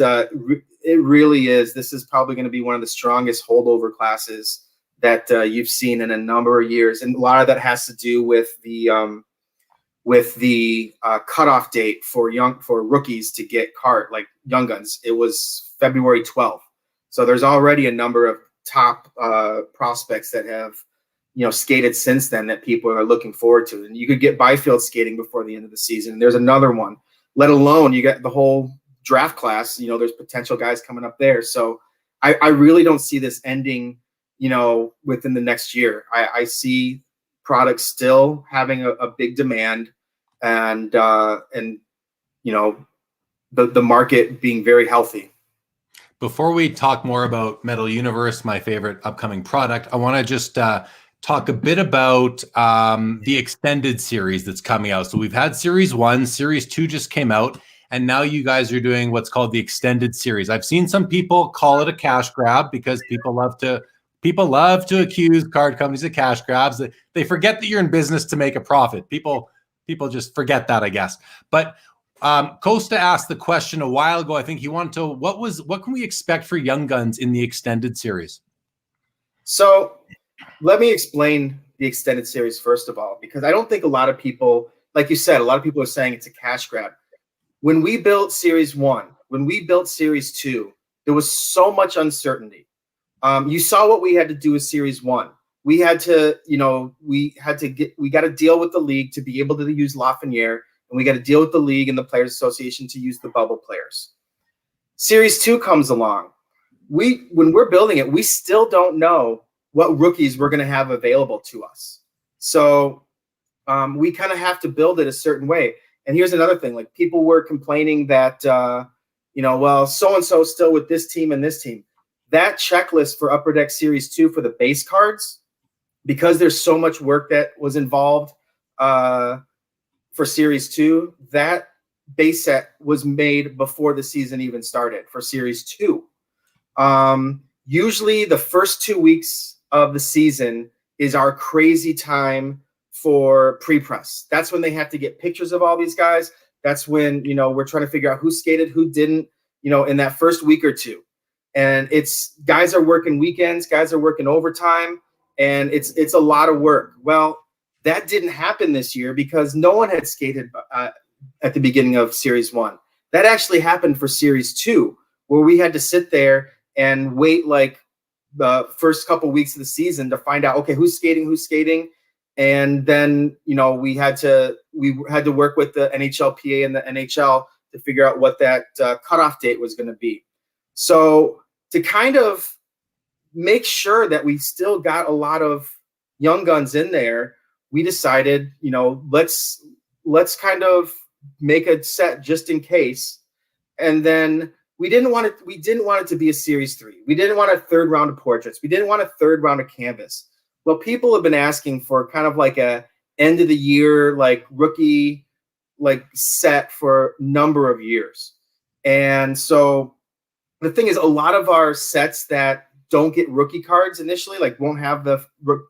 Speaker 2: it really is. This is probably going to be one of the strongest holdover classes that you've seen in a number of years. And a lot of that has to do with the cutoff date for rookies to get like Young Guns. It was February 12th. So there's already a number of top prospects that have, skated since then that people are looking forward to. And you could get Byfield skating before the end of the season. There's another one, let alone you got the whole draft class. There's potential guys coming up there. So I really don't see this ending, within the next year. I see products still having a big demand, and the market being very healthy.
Speaker 1: Before we talk more about Metal Universe, my favorite upcoming product, I want to just talk a bit about the extended series that's coming out. So we've had Series 1, Series 2 just came out, and now you guys are doing what's called the extended series. I've seen some people call it a cash grab because people love to People love to accuse card companies of cash grabs. They forget that you're in business to make a profit. People just forget that, I guess. But Costa asked the question a while ago. I think he wanted to, what can we expect for Young Guns in the extended series?
Speaker 2: So let me explain the extended series first of all, because I don't think a lot of people, like you said, a lot of people are saying it's a cash grab. When we built series 1, when we built series 2, there was so much uncertainty. You saw what we had to do with series 1. We had to, we got to deal with the league to be able to use Lafreniere, and we got to deal with the league and the Players Association to use the bubble players. Series 2 comes along. When we're building it, we still don't know what rookies we're going to have available to us. So we kind of have to build it a certain way. And here's another thing: like, people were complaining that, well, so-and-so still with this team and this team. That checklist for Upper Deck Series 2 for the base cards, because there's so much work that was involved for Series 2, that base set was made before the season even started for Series 2. Usually the first 2 weeks of the season is our crazy time for pre-press. That's when they have to get pictures of all these guys. That's when, we're trying to figure out who skated, who didn't, in that first week or two. And it's guys are working weekends, guys are working overtime, and it's a lot of work. Well, that didn't happen this year because no one had skated at the beginning of Series 1. That actually happened for Series 2, where we had to sit there and wait like the first couple weeks of the season to find out, okay, who's skating. And then, we had to work with the NHLPA and the NHL to figure out what that cutoff date was going to be. So to kind of make sure that we still got a lot of young guns in there, we decided, let's kind of make a set just in case. And then we didn't want it to be a Series 3. We didn't want a third round of portraits. We didn't want a third round of canvas. Well, people have been asking for kind of like a end of the year, like rookie, like set for a number of years. And so the thing is, a lot of our sets that don't get rookie cards initially, like won't have the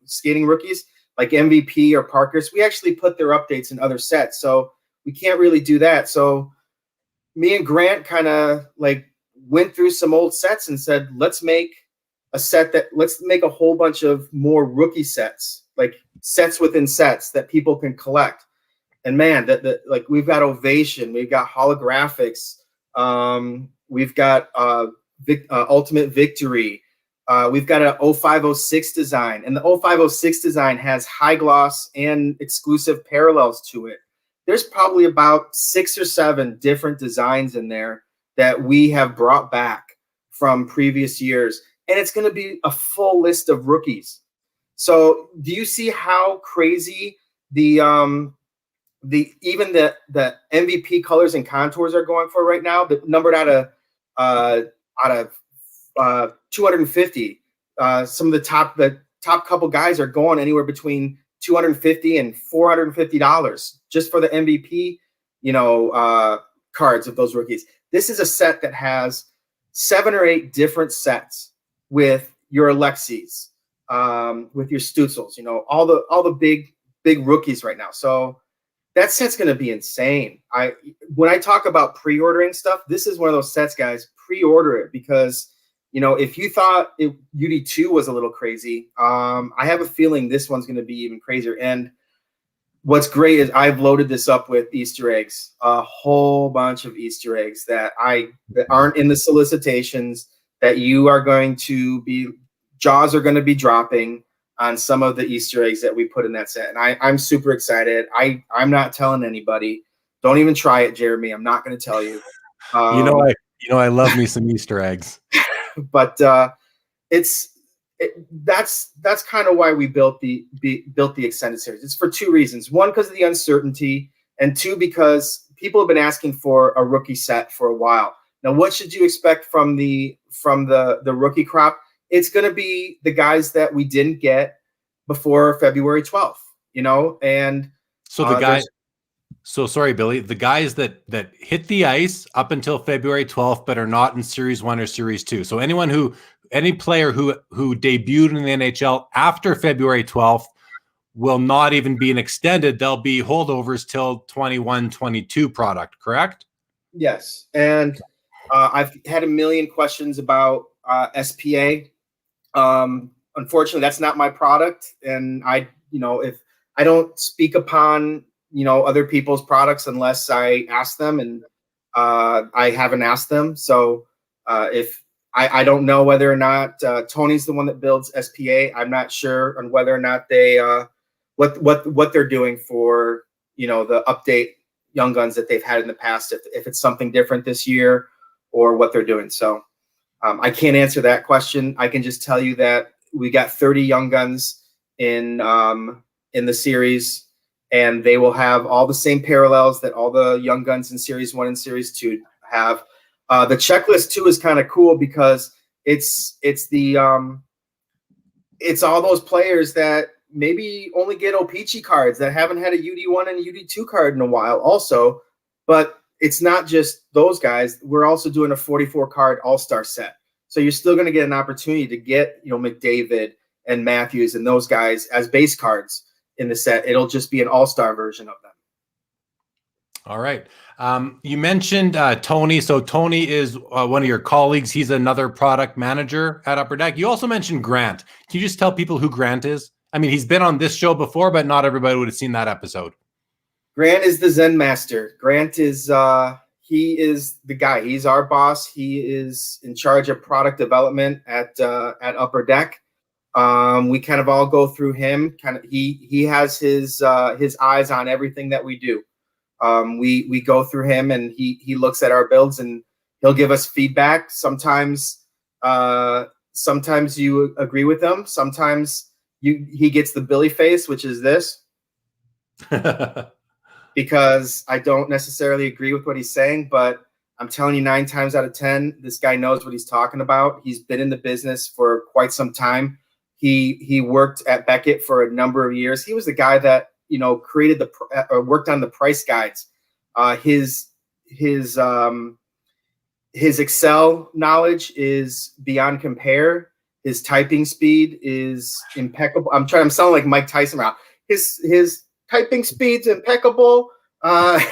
Speaker 2: skating rookies, like MVP or Parkers, we actually put their updates in other sets. So we can't really do that. So me and Grant kind of like went through some old sets and said, let's make a whole bunch of more rookie sets, like sets within sets that people can collect. And man, like we've got Ovation, we've got holographics, we've got Ultimate Victory, we've got a 0506 design, and the 0506 design has high gloss and exclusive parallels to it. There's probably about 6 or 7 different designs in there that we have brought back from previous years. And it's going to be a full list of rookies. So do you see how crazy the MVP colors and contours are going for right now? But numbered out of 250. Some of the top couple guys are going anywhere between $250 and $450 just for the MVP, cards of those rookies. This is a set that has 7 or 8 different sets with your Alexis, with your Stutzels, all the big rookies right now. So that set's going to be insane. When I talk about pre-ordering stuff, this is one of those sets, guys. Pre-order it because, if you thought UD2 was a little crazy, I have a feeling this one's going to be even crazier. And what's great is I've loaded this up with Easter eggs, a whole bunch of Easter eggs that aren't in the solicitations, that you are going to be, jaws are going to be dropping on some of the Easter eggs that we put in that set. And I'm super excited. I'm not telling anybody. Don't even try it, Jeremy. I'm not going to tell you.
Speaker 1: I love me some Easter eggs.
Speaker 2: But that's kind of why we built the extended series. It's for 2 reasons. 1, because of the uncertainty, and 2, because people have been asking for a rookie set for a while. Now, what should you expect from the rookie crop? It's going to be the guys that we didn't get before February 12th, and
Speaker 1: so the guys. So sorry, Billy, the guys that hit the ice up until February 12th, but are not in Series 1 or Series 2. So anyone who any player who debuted in the NHL after February 12th will not even be an extended. They'll be holdovers till 21-22 product, correct?
Speaker 2: Yes. And I've had a million questions about SPA. Unfortunately, that's not my product. And if I don't speak upon, other people's products unless I ask them, and I haven't asked them. So if I don't know whether or not Tony's the one that builds SPA. I'm not sure on whether or not they what they're doing for the update Young Guns that they've had in the past. If it's something different this year or what they're doing. So I can't answer that question. I can just tell you that we got 30 Young Guns in the series, and they will have all the same parallels that all the Young Guns in Series 1 and Series 2 have. The checklist too is kind of cool because it's all those players that maybe only get O-Pee-Chee cards, that haven't had a UD1 and UD2 card in a while also. But it's not just those guys. We're also doing a 44 card all-star set. So you're still going to get an opportunity to get, McDavid and Matthews and those guys as base cards in the set. It'll just be an all-star version of them.
Speaker 1: All right. You mentioned Tony. So Tony is one of your colleagues. He's another product manager at Upper Deck. You also mentioned Grant. Can you just tell people who Grant is? I mean, he's been on this show before, but not everybody would have seen that episode.
Speaker 2: Grant is the Zen master. Grant is he is the guy. He's our boss. He is in charge of product development at Upper Deck. We kind of all go through him. He has his eyes on everything that we do. We go through him, and he looks at our builds, and he'll give us feedback. Sometimes you agree with him. Sometimes he gets the Billy face, which is this. Because I don't necessarily agree with what he's saying, but I'm telling you, 9 times out of 10, this guy knows what he's talking about. He's been in the business for quite some time. He worked at Beckett for a number of years. He was the guy that created worked on the price guides. His Excel knowledge is beyond compare. His typing speed is impeccable. I'm sounding like Mike Tyson now. His typing speed's impeccable. The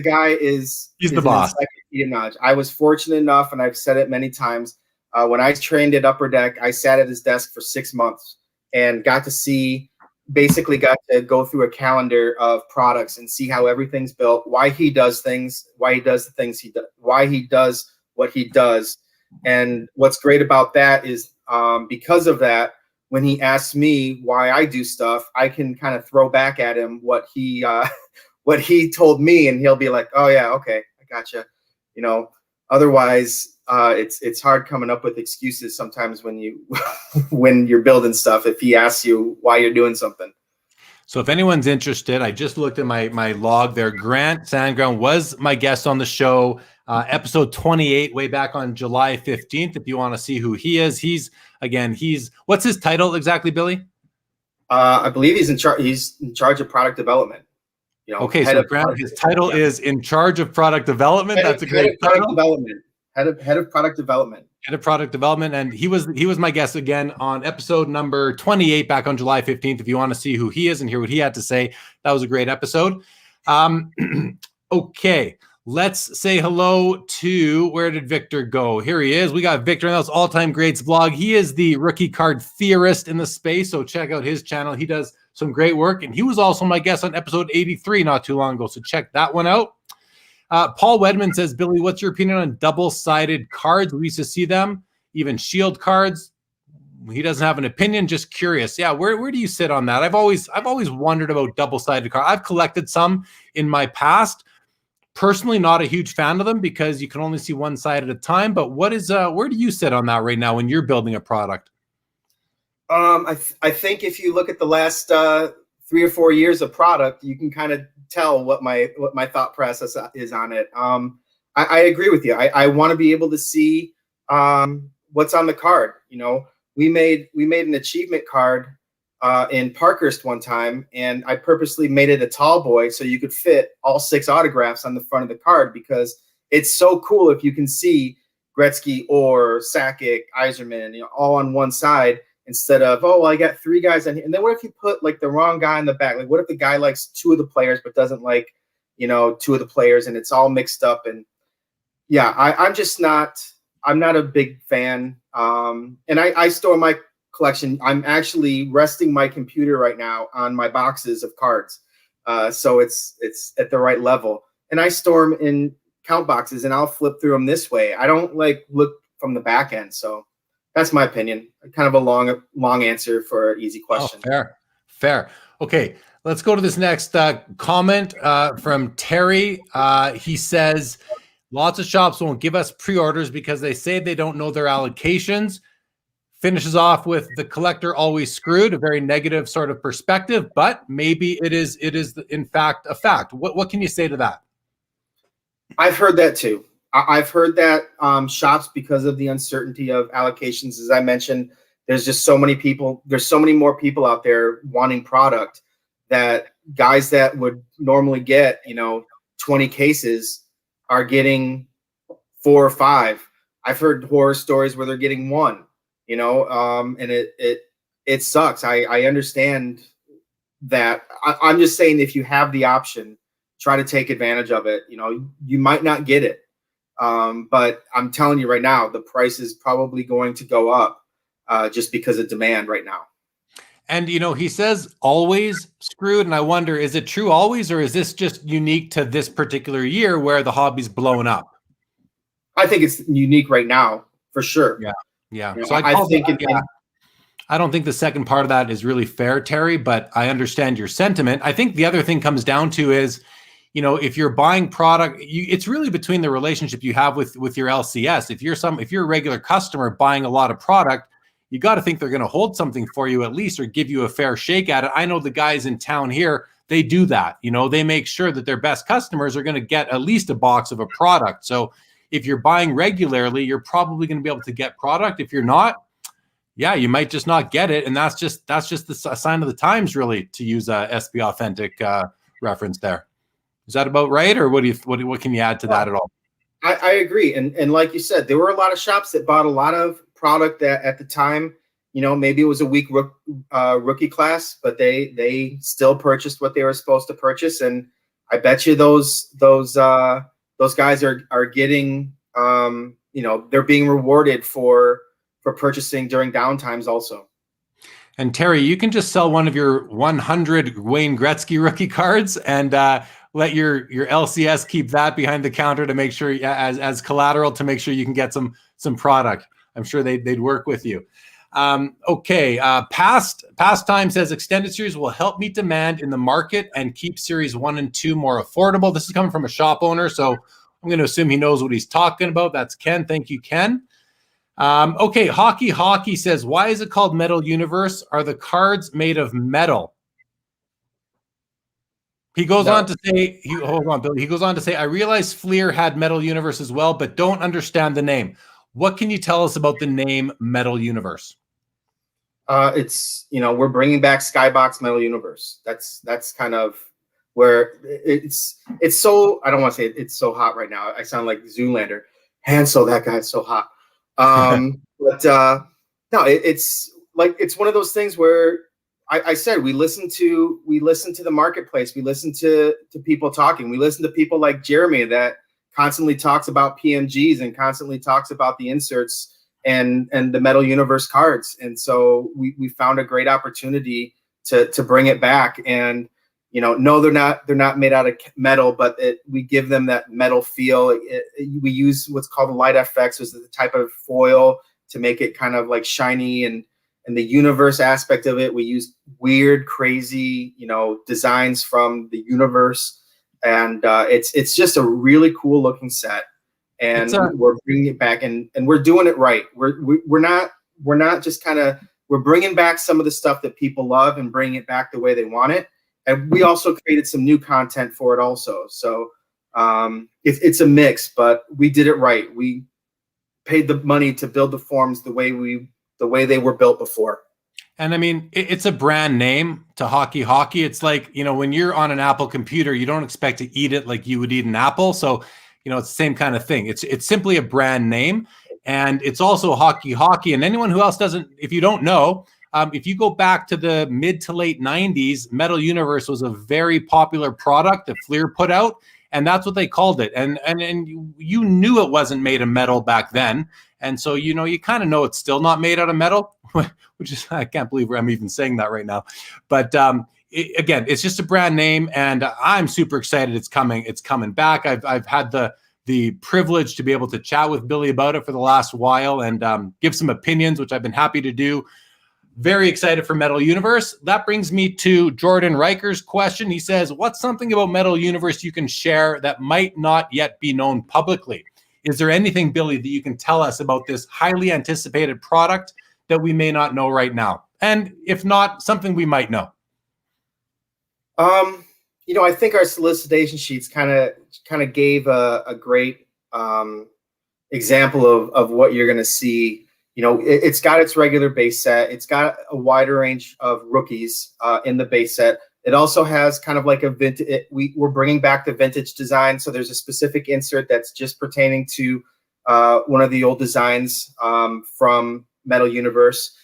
Speaker 2: guy he's
Speaker 1: the boss.
Speaker 2: Knowledge. I was fortunate enough, and I've said it many times, when I trained at Upper Deck, I sat at his desk for 6 months and got to go through a calendar of products and see how everything's built, why he does things, why he does the things he does, why he does what he does. And what's great about that is because of that, when he asks me why I do stuff, I can kind of throw back at him what he told me, and he'll be like, "Oh yeah, okay, I gotcha." Otherwise, it's hard coming up with excuses sometimes when you're building stuff. If he asks you why you're doing something.
Speaker 1: So if anyone's interested, I just looked at my log there. Grant Sandground was my guest on the show, episode 28, way back on July 15th. If you want to see who he is, what's his title exactly, Billy?
Speaker 2: I believe he's in charge. He's in charge of product development.
Speaker 1: Okay, so Grant, his title is in charge of product development. That's a great title.
Speaker 2: Head of product development.
Speaker 1: Head of product development, and he was my guest again on episode number 28 back on July 15th. If you want to see who he is and hear what he had to say, that was a great episode. Okay, let's say hello to, where did Victor go? Here he is. We got Victor in those all-time greats vlog. He is the rookie card theorist in the space, so check out his channel. He does some great work, and he was also my guest on episode 83 not too long ago, so check that one out. Paul Wedman says, Billy, what's your opinion on double-sided cards? We used to see them, even shield cards. He doesn't have an opinion, just curious. Yeah, where do you sit on that? I've always wondered about double-sided cards. I've collected some in my past. Personally, not a huge fan of them because you can only see one side at a time. But where do you sit on that right now when you're building a product?
Speaker 2: I think if you look at the last 3 or 4 years of product, you can kind of tell what my thought process is on it. I agree with you. I want to be able to see what's on the card. We made an achievement card in Parkhurst one time, and I purposely made it a tall boy so you could fit all 6 autographs on the front of the card, because it's so cool if you can see Gretzky or Sakic, Yzerman, all on one side instead of, oh, well, I got 3 guys on here. And then what if you put like the wrong guy in the back? Like, what if the guy likes 2 of the players but doesn't like, 2 of the players, and it's all mixed up? And yeah, I'm not a big fan. And I store my collection. I'm actually resting my computer right now on my boxes of cards. So it's at the right level. And I store them in count boxes, and I'll flip through them this way. I don't like look from the back end. So that's my opinion. Kind of a long answer for an easy question.
Speaker 1: Oh, fair. Okay, let's go to this next comment from Terry. He says, lots of shops won't give us pre-orders because they say they don't know their allocations. Finishes off with, the collector always screwed, a very negative sort of perspective, but maybe it is in fact a fact. What can you say to that?
Speaker 2: I've heard that too. I've heard that shops, because of the uncertainty of allocations, as I mentioned, there's just so many people. There's so many more people out there wanting product, that guys that would normally get 20 cases are getting 4 or 5. I've heard horror stories where they're getting 1. And it sucks. I understand that. I'm just saying, if you have the option, try to take advantage of it. You might not get it. But I'm telling you right now, the price is probably going to go up just because of demand right now.
Speaker 1: And, he says always screwed. And I wonder, is it true always, or is this just unique to this particular year where the hobby's blown up?
Speaker 2: I think it's unique right now, for sure.
Speaker 1: Yeah. So I don't think the second part of that is really fair, Terry, but I understand your sentiment. I think the other thing comes down to is, if you're buying product, it's really between the relationship you have with your LCS. If you're a regular customer buying a lot of product, you got to think they're going to hold something for you at least, or give you a fair shake at it. I know the guys in town here, they do that. They make sure that their best customers are going to get at least a box of a product. So if you're buying regularly, you're probably going to be able to get product. If you're not, yeah, you might just not get it. And that's just a sign of the times, really, to use a SB Authentic reference there. Is that about right? Or what can you add to that at all?
Speaker 2: I agree. And like you said, there were a lot of shops that bought a lot of product that at the time, maybe it was a weak rookie class, but they still purchased what they were supposed to purchase. And I bet you those guys are getting, they're being rewarded for purchasing during downtimes also.
Speaker 1: And Terry, you can just sell one of your 100 Wayne Gretzky rookie cards and let your LCS keep that behind the counter to make sure, as collateral, to make sure you can get some product. I'm sure they'd work with you. Okay. Past Time says extended series will help meet demand in the market and keep series 1 and 2 more affordable. This is coming from a shop owner, so I'm going to assume he knows what he's talking about. That's Ken. Thank you, Ken. Okay. Hockey says, why is it called Metal Universe? Are the cards made of metal? He goes on to say, hold on, Billy. He goes on to say, I realize Fleer had Metal Universe as well, but don't understand the name. What can you tell us about the name Metal Universe?
Speaker 2: It's, we're bringing back Skybox Metal Universe. That's kind of where it's so, I don't want to say it's so hot right now. I sound like Zoolander. Hansel, that guy's so hot. But no, it's like, it's one of those things where I said, we listen to the marketplace. We listen to people talking. We listen to people like Jeremy that constantly talks about PMGs and constantly talks about the inserts and the Metal Universe cards. And so we found a great opportunity to bring it back. And, no, they're not made out of metal, but we give them that metal feel. We use what's called the Light FX, which is the type of foil to make it kind of like shiny, and the universe aspect of it, we use weird, crazy, designs from the universe. And it's just a really cool looking set. And we're bringing it back, and we're doing it right. We're not just we're bringing back some of the stuff that people love and bringing it back the way they want it. And we also created some new content for it also. So it's a mix, but we did it right. We paid the money to build the forms the way they were built before.
Speaker 1: And I mean, it's a brand name to hockey. It's like, when you're on an Apple computer, you don't expect to eat it like you would eat an apple. So, it's the same kind of thing. It's simply a brand name. And it's also hockey. And anyone who else doesn't, if you don't know, if you go back to the mid to late 90s, Metal Universe was a very popular product that Fleer put out, and that's what they called it. And you knew it wasn't made of metal back then. And so, you kind of know it's still not made out of metal, which is, I can't believe I'm even saying that right now. But again, it's just a brand name, and I'm super excited it's coming. It's coming back. I've had the privilege to be able to chat with Billy about it for the last while and give some opinions, which I've been happy to do. Very excited for Metal Universe. That brings me to Jordan Riker's question. He says, what's something about Metal Universe you can share that might not yet be known publicly? Is there anything, Billy, that you can tell us about this highly anticipated product that we may not know right now? And if not, something we might know.
Speaker 2: I think our solicitation sheets kind of gave a great example of what you're going to see. It's got its regular base set. It's got a wider range of rookies in the base set. It also has kind of like a vintage. We're bringing back the vintage design. So there's a specific insert that's just pertaining to one of the old designs from Metal Universe.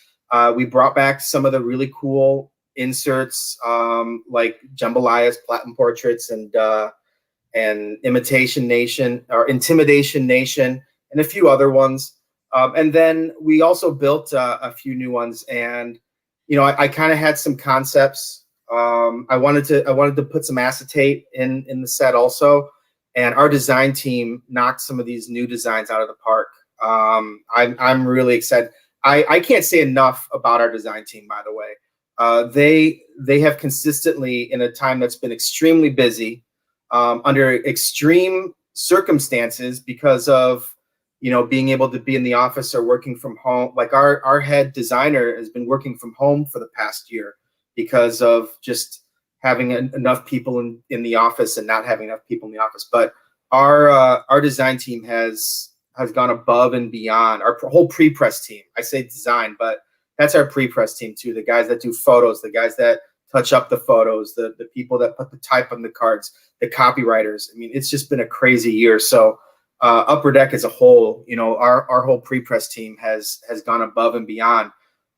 Speaker 2: We brought back some of the really cool inserts like Jambalayas, Platinum Portraits, and Intimidation Nation, and a few other ones. And then we also built a few new ones, and I kind of had some concepts. I wanted to put some acetate in the set also, and our design team knocked some of these new designs out of the park. I'm really excited. I can't say enough about our design team, by the way. They have consistently, in a time that's been extremely busy, under extreme circumstances because of being able to be in the office or working from home. Like our head designer has been working from home for the past year because of just having enough people in the office and not having enough people in the office. But our design team has gone above and beyond. Our whole pre-press team, I say design, but that's our pre-press team too. The guys that do photos, the guys that touch up the photos, the people that put the type on the cards, the copywriters. I mean, it's just been a crazy year. So Upper Deck as a whole, our whole pre-press team has gone above and beyond.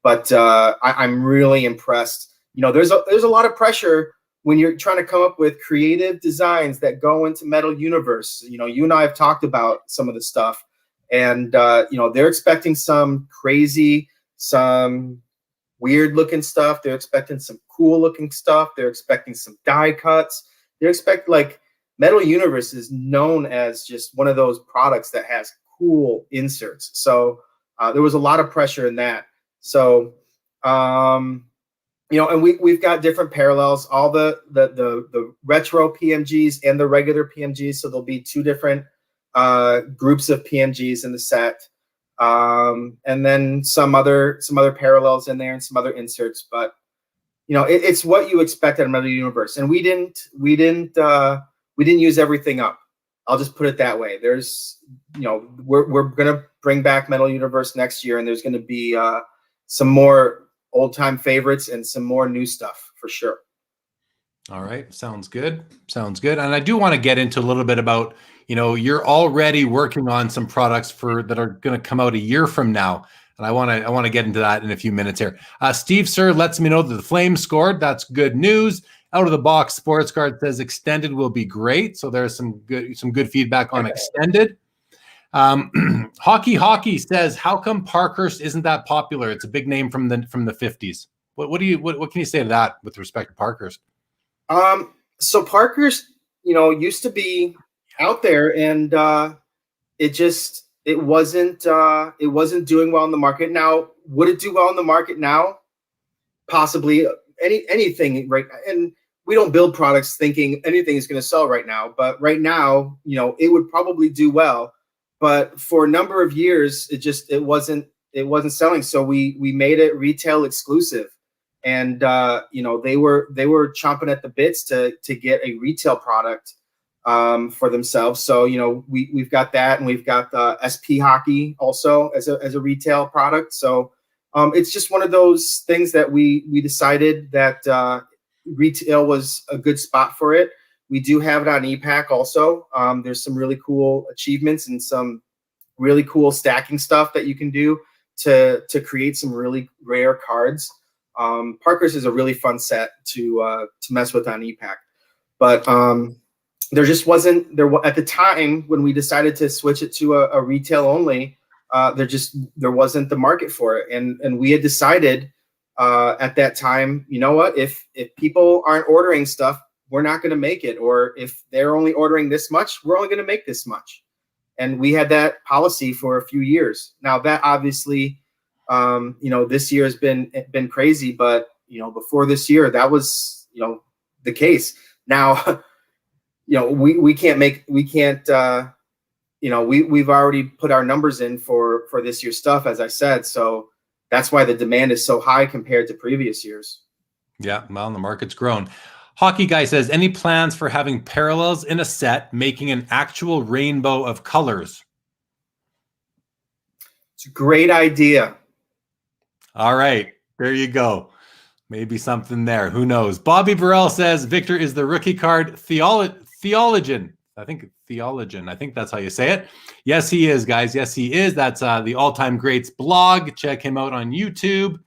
Speaker 2: But I'm really impressed. There's a lot of pressure when you're trying to come up with creative designs that go into Metal Universe. You and I have talked about some of the stuff, and they're expecting some crazy, some weird looking stuff. They're expecting some cool looking stuff. They're expecting some die cuts. They're expecting, like, Metal Universe is known as just one of those products that has cool inserts. So there was a lot of pressure in that. So, and we've got different parallels, all the retro PMGs and the regular PMGs. So there'll be two different groups of PMGs in the set. And then some other parallels in there and some other inserts. But, it's what you expect out of Metal Universe. And we didn't use everything up. I'll just put it that way. There's, we're going to bring back Metal Universe next year, and there's going to be some more old time favorites and some more new stuff for sure.
Speaker 1: All right. Sounds good. Sounds good. And I do want to get into a little bit about, you're already working on some products that are going to come out a year from now. And I want to get into that in a few minutes here. Steve Sir lets me know that the Flames scored. That's good news. Out of the box sports card says extended will be great. So there's some good feedback on extended. Hockey says, how come Parkhurst isn't that popular? It's a big name from the 50s. What can you say to that with respect to Parkhurst?
Speaker 2: So Parkhurst, used to be out there, and it wasn't doing well in the market. Now, would it do well in the market now? Possibly. Anything, right? And we don't build products thinking anything is going to sell right now. But right now, it would probably do well. But for a number of years, it wasn't selling. So we made it retail exclusive, and they were chomping at the bits to get a retail product for themselves. So we've got that, and we've got the SP Hockey also as a retail product. So it's just one of those things that we decided that retail was a good spot for it. We do have it on ePack also. There's some really cool achievements and some really cool stacking stuff that you can do to create some really rare cards. Parker's is a really fun set to mess with on e-Pack. But there just wasn't there at the time when we decided to switch it to a retail only. There wasn't the market for it, and we had decided at that time, you know what, if people aren't ordering stuff, we're not going to make it, or if they're only ordering this much, we're only going to make this much. And we had that policy for a few years. Now that obviously, this year has been crazy, but before this year, that was the case. Now, we've already put our numbers in for this year's stuff, as I said. So that's why the demand is so high compared to previous years.
Speaker 1: Yeah, well, the market's grown. Hockey Guy says, any plans for having parallels in a set, making an actual rainbow of colors?
Speaker 2: It's a great idea.
Speaker 1: All right, there you go. Maybe something there. Who knows? Bobby Burrell says, Victor is the rookie card theologian. I think theologian. I think that's how you say it. Yes, he is, guys. Yes, he is. That's the All-Time Greats blog. Check him out on YouTube.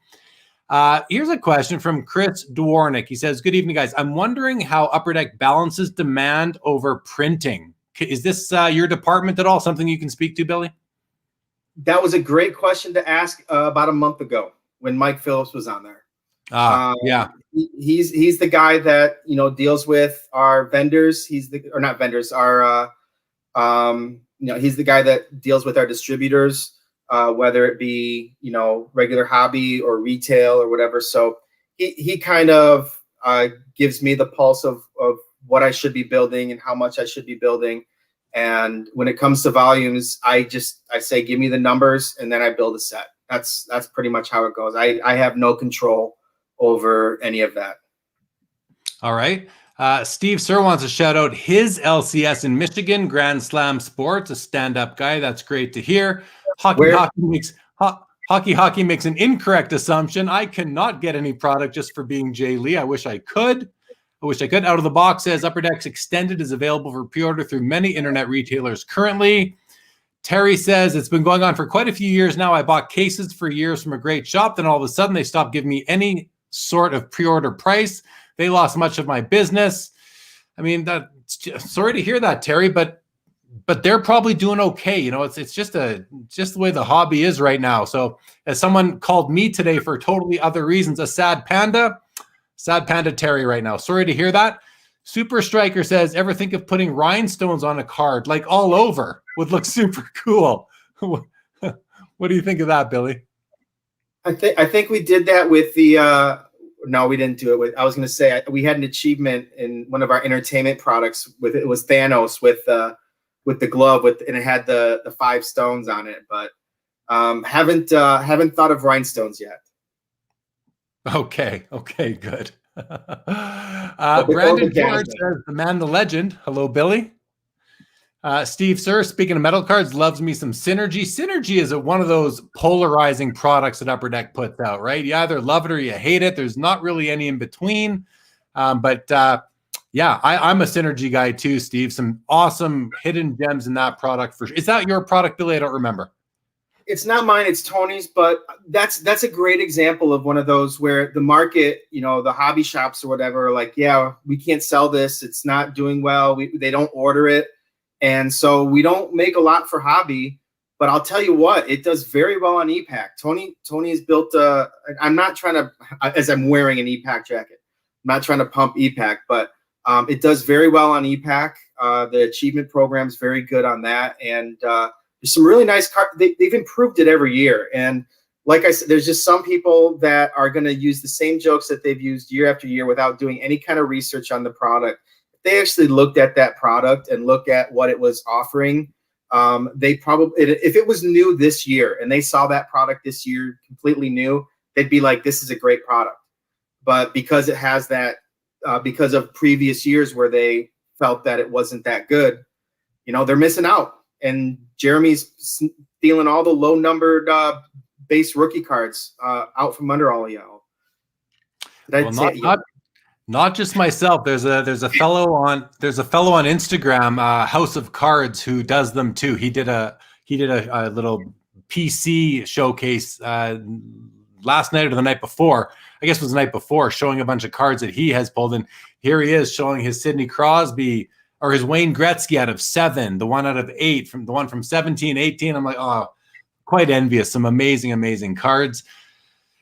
Speaker 1: Here's a question from Chris Dwornik. He says, good evening, guys. I'm wondering how Upper Deck balances demand over printing. Is this your department at all? Something you can speak to, Billy?
Speaker 2: That was a great question to ask about a month ago when Mike Phillips was on there.
Speaker 1: Yeah.
Speaker 2: He's the guy that, deals with our vendors. He's the guy that deals with our distributors. Whether it be, regular hobby or retail or whatever. So he kind of gives me the pulse of what I should be building and how much I should be building. And when it comes to volumes, I say, give me the numbers, and then I build a set. That's pretty much how it goes. I have no control over any of that. All
Speaker 1: right. Steve Sir wants to shout out his LCS in Michigan, Grand Slam Sports, a stand-up guy. That's great to hear. Hockey makes an incorrect assumption. I cannot get any product just for being Jay Lee. I wish I could. Out of the Box says Upper Decks Extended is available for pre-order through many internet retailers currently. Terry says it's been going on for quite a few years now. I bought cases for years from a great shop. Then all of a sudden they stopped giving me any sort of pre-order price. They lost much of my business. I mean, sorry to hear that, Terry, but they're probably doing okay. It's just the way the hobby is right now. So as someone called me today for totally other reasons, a sad panda Terry right now. Sorry to hear that. Super Striker says, ever think of putting rhinestones on a card, like all over? Would look super cool. What do you think of that, Billy?
Speaker 2: I think we did that with the no, we didn't do it with. I was going to say we had an achievement in one of our entertainment products with it was Thanos with the glove and it had the 5 stones on it, but haven't thought of rhinestones yet.
Speaker 1: Okay, good. Brandon George says, the man, the legend. Hello, Billy. Steve Sir, speaking of metal cards, loves me some Synergy. Synergy is one of those polarizing products that Upper Deck puts out, right? You either love it or you hate it. There's not really any in between. But yeah, I'm a Synergy guy too, Steve. Some awesome hidden gems in that product for sure. Is that your product, Billy? I don't remember.
Speaker 2: It's not mine, it's Tony's, but that's a great example of one of those where the market, the hobby shops or whatever are like, yeah, we can't sell this. It's not doing well. They don't order it. And so we don't make a lot for hobby, but I'll tell you what, it does very well on e-Pack. Tony has built I'm not trying to, as I'm wearing an e-Pack jacket, I'm not trying to pump e-Pack, but it does very well on e-Pack. The achievement program is very good on that. And there's some really nice cards. They've improved it every year. And like I said, there's just some people that are going to use the same jokes that they've used year after year without doing any kind of research on the product. If they actually looked at that product and look at what it was offering, they probably, if it was new this year and they saw that product this year completely new, they'd be like, this is a great product. But because it has that, because of previous years where they felt that it wasn't that good, they're missing out. And Jeremy's stealing all the low-numbered base rookie cards out from under all of y'all.
Speaker 1: Not just myself. There's a fellow on Instagram, House of Cards, who does them too. He did a he did a little PC showcase last night or the night before. I guess it was the night before, showing a bunch of cards that he has pulled. And here he is showing his Sidney Crosby or his Wayne Gretzky out of 7, the one out of 8, from the one from 17, 18. I'm like, oh, quite envious. Some amazing, amazing cards.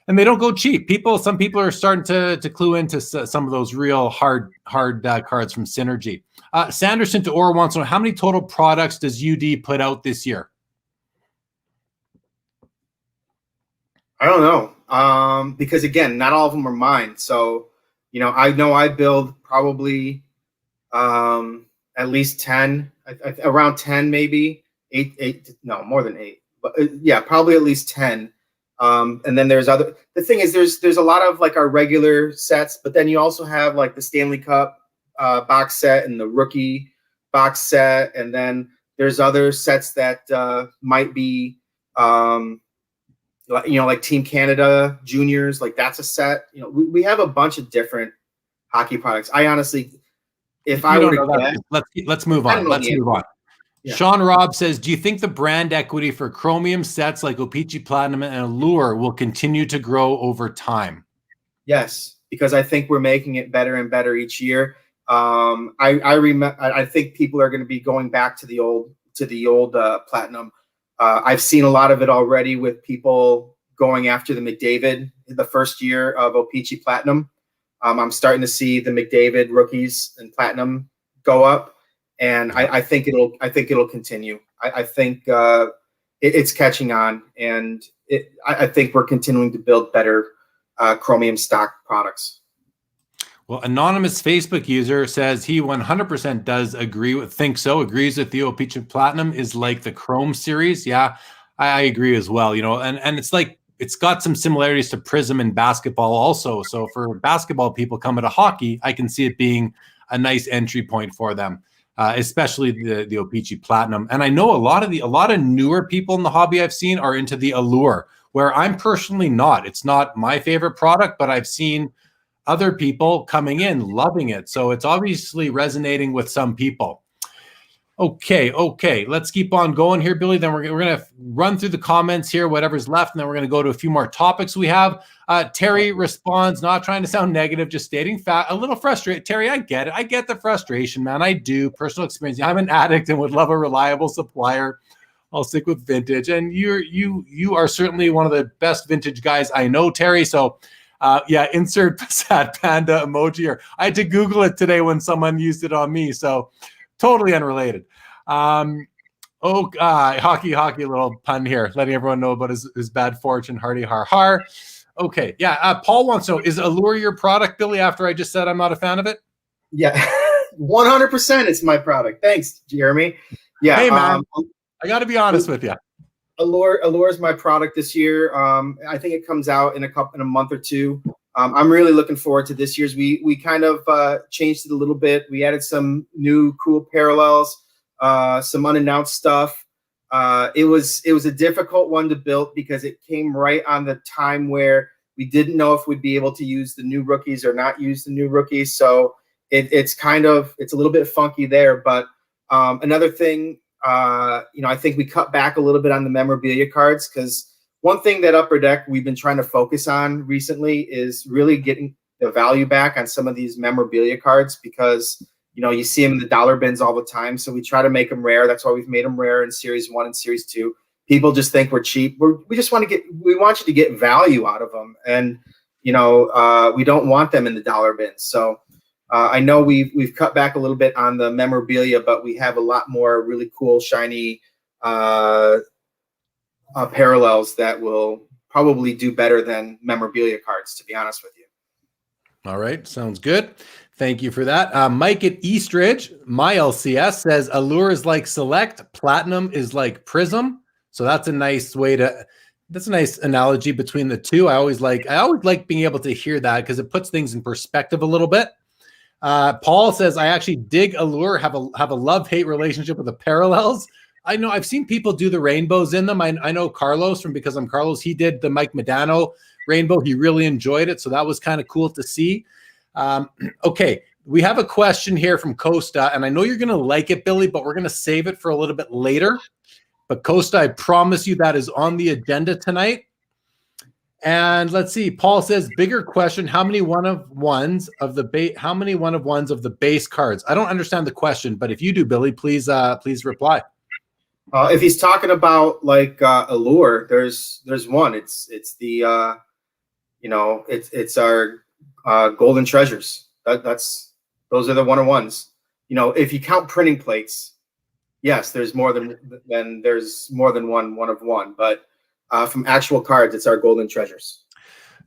Speaker 1: And they don't go cheap. Some people are starting to clue into some of those real hard cards from Synergy. Sanderson to Orr wants to know, how many total products does UD put out this year?
Speaker 2: I don't know. Because again, not all of them are mine. So, I know I build probably at least 10, around 10, maybe 8, no, more than 8. But yeah, probably at least 10. And then the thing is, there's a lot of like our regular sets, but then you also have like the Stanley Cup box set and the rookie box set. And then there's other sets that might be, like Team Canada juniors, like that's a set. We have a bunch of different hockey products. I honestly, if I were to guess,
Speaker 1: let's move on. Let's move on. Yeah. Sean Robb says, do you think the brand equity for chromium sets like O-Pee-Chee Platinum and Allure will continue to grow over time?
Speaker 2: Yes, because I think we're making it better and better each year. I think people are going to be going back to the old Platinum. I've seen a lot of it already with people going after the McDavid the first year of O-Pee-Chee Platinum. I'm starting to see the McDavid rookies and Platinum go up. And I think it'll continue. I think it's catching on, and I think we're continuing to build better chromium stock products.
Speaker 1: Well, anonymous Facebook user says he 100% does agrees with the O-Pee-Chee Platinum is like the Chrome series. Yeah, I agree as well. And it's like it's got some similarities to Prism in basketball also. So for basketball people coming to hockey, I can see it being a nice entry point for them. Especially the O-Pee-Chee Platinum. And I know a lot of newer people in the hobby I've seen are into the Allure, where I'm personally not. It's not my favorite product, but I've seen other people coming in loving it. So it's obviously resonating with some people. Okay. Let's keep on going here, Billy. Then we're going to run through the comments here, whatever's left, and then we're going to go to a few more topics we have. Terry responds, not trying to sound negative, just stating fact, a little frustrated. Terry, I get it. I get the frustration, man. I do. Personal experience. I'm an addict and would love a reliable supplier. I'll stick with vintage. And you are certainly one of the best vintage guys I know, Terry. So insert sad panda emoji here. I had to Google it today when someone used it on me. So totally unrelated. Hockey, little pun here, letting everyone know about his bad fortune. Hardy har har. Okay, yeah. Paul wants to know, is Allure your product, Billy? After I just said I'm not a fan of it.
Speaker 2: Yeah, 100%. It's my product. Thanks, Jeremy. Yeah.
Speaker 1: Hey man, I got to be honest with you.
Speaker 2: Allure is my product this year. I think it comes out in a month or two. I'm really looking forward to this year's. We kind of changed it a little bit. We added some new cool parallels, some unannounced stuff. It was a difficult one to build because it came right on the time where we didn't know if we'd be able to use the new rookies or not use the new rookies. So it's a little bit funky there. But another thing, I think we cut back a little bit on the memorabilia cards, because one thing that Upper Deck we've been trying to focus on recently is really getting the value back on some of these memorabilia cards, because you see them in the dollar bins all the time. So we try to make them rare. That's why we've made them rare in Series 1 and Series 2. People just think we're cheap. We want you to get value out of them, and we don't want them in the dollar bins. So I know we've cut back a little bit on the memorabilia, but we have a lot more really cool, shiny parallels that will probably do better than memorabilia cards, to be honest with you.
Speaker 1: All right, sounds good. Thank you for that. Mike at Eastridge, my LCS, says Allure is like Select, Platinum is like Prism. So that's a nice analogy between the two. I always like being able to hear that, because it puts things in perspective a little bit. Paul says, I actually dig Allure, have a love-hate relationship with the parallels. I know I've seen people do the rainbows in them. I know Carlos from Because I'm Carlos, he did the Mike Modano rainbow. He really enjoyed it. So that was kind of cool to see. Okay, we have a question here from Costa, and I know you're going to like it, Billy, but we're going to save it for a little bit later. But Costa, I promise you that is on the agenda tonight. And let's see. Paul says, bigger question: how many one of ones of the base cards? I don't understand the question, but if you do, Billy, please reply.
Speaker 2: If he's talking about like Allure, there's one. It's the it's our golden treasures. Those are the one-of-ones. If you count printing plates, yes, there's more than one of one. But from actual cards, it's our golden treasures.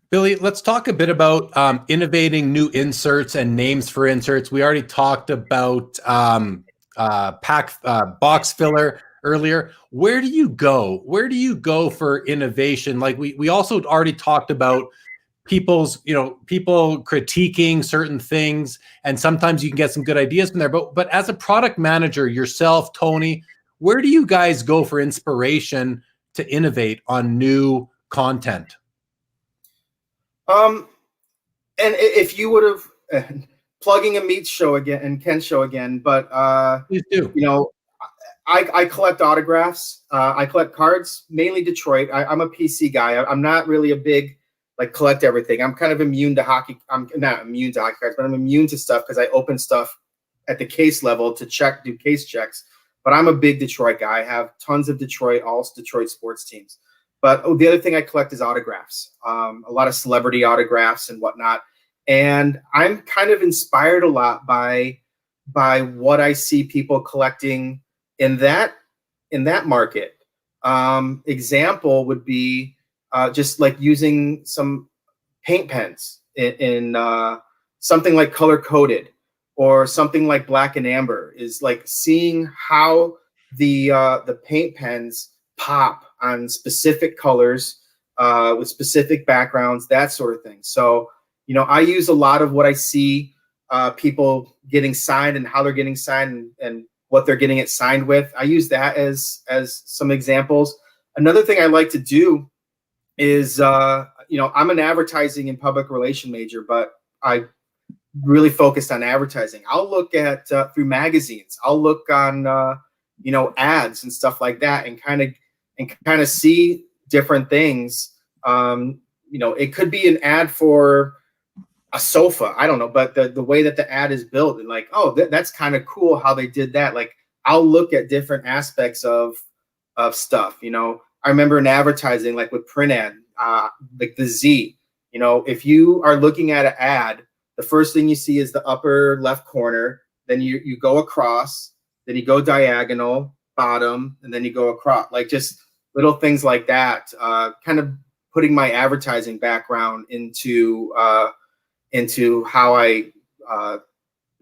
Speaker 1: Billy, let's talk a bit about innovating new inserts and names for inserts. We already talked about box filler earlier. Where do you go? Where do you go for innovation? Like we also already talked about people critiquing certain things, and sometimes you can get some good ideas from there. But as a product manager yourself, Tony, where do you guys go for inspiration to innovate on new content?
Speaker 2: And if you would have plugging a meat show again and Ken's show again, but
Speaker 1: Please do.
Speaker 2: I collect autographs. I collect cards, mainly Detroit. I'm a PC guy. I'm not really a big collect everything. I'm kind of immune to hockey. I'm not immune to hockey cards, but I'm immune to stuff because I open stuff at the case level to do case checks. But I'm a big Detroit guy. I have tons of all Detroit sports teams. But the other thing I collect is autographs, a lot of celebrity autographs and whatnot. And I'm kind of inspired a lot by what I see people collecting in that market. Example would be just like using some paint pens in something like color coded or something like black and amber, is like seeing how the paint pens pop on specific colors with specific backgrounds, that sort of thing. So, I use a lot of what I see people getting signed and how they're getting signed and what they're getting it signed with. I use that as some examples. Another thing I like to do is, I'm an advertising and public relation major, but I really focused on advertising. I'll look at through magazines. I'll look on ads and stuff like that, and kind of see different things. It could be an ad for a sofa, I don't know, but the way that the ad is built, and like, oh, that's kind of cool how they did that. Like, I'll look at different aspects of stuff. I remember in advertising, like with print ad, like the Z. If you are looking at an ad, the first thing you see is the upper left corner. Then you go across, then you go diagonal, bottom, and then you go across. Like just little things like that. Kind of putting my advertising background into how I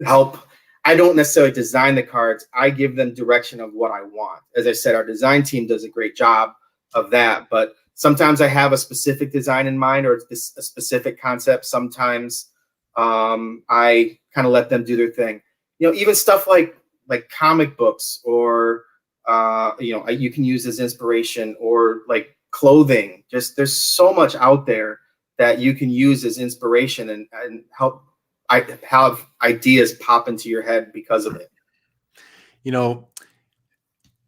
Speaker 2: help. I don't necessarily design the cards. I give them direction of what I want. As I said, our design team does a great job of that. But sometimes I have a specific design in mind or a specific concept. Sometimes I kind of let them do their thing. Even stuff like comic books or you can use as inspiration, or like clothing. Just there's so much out there that you can use as inspiration and help have ideas pop into your head because of it.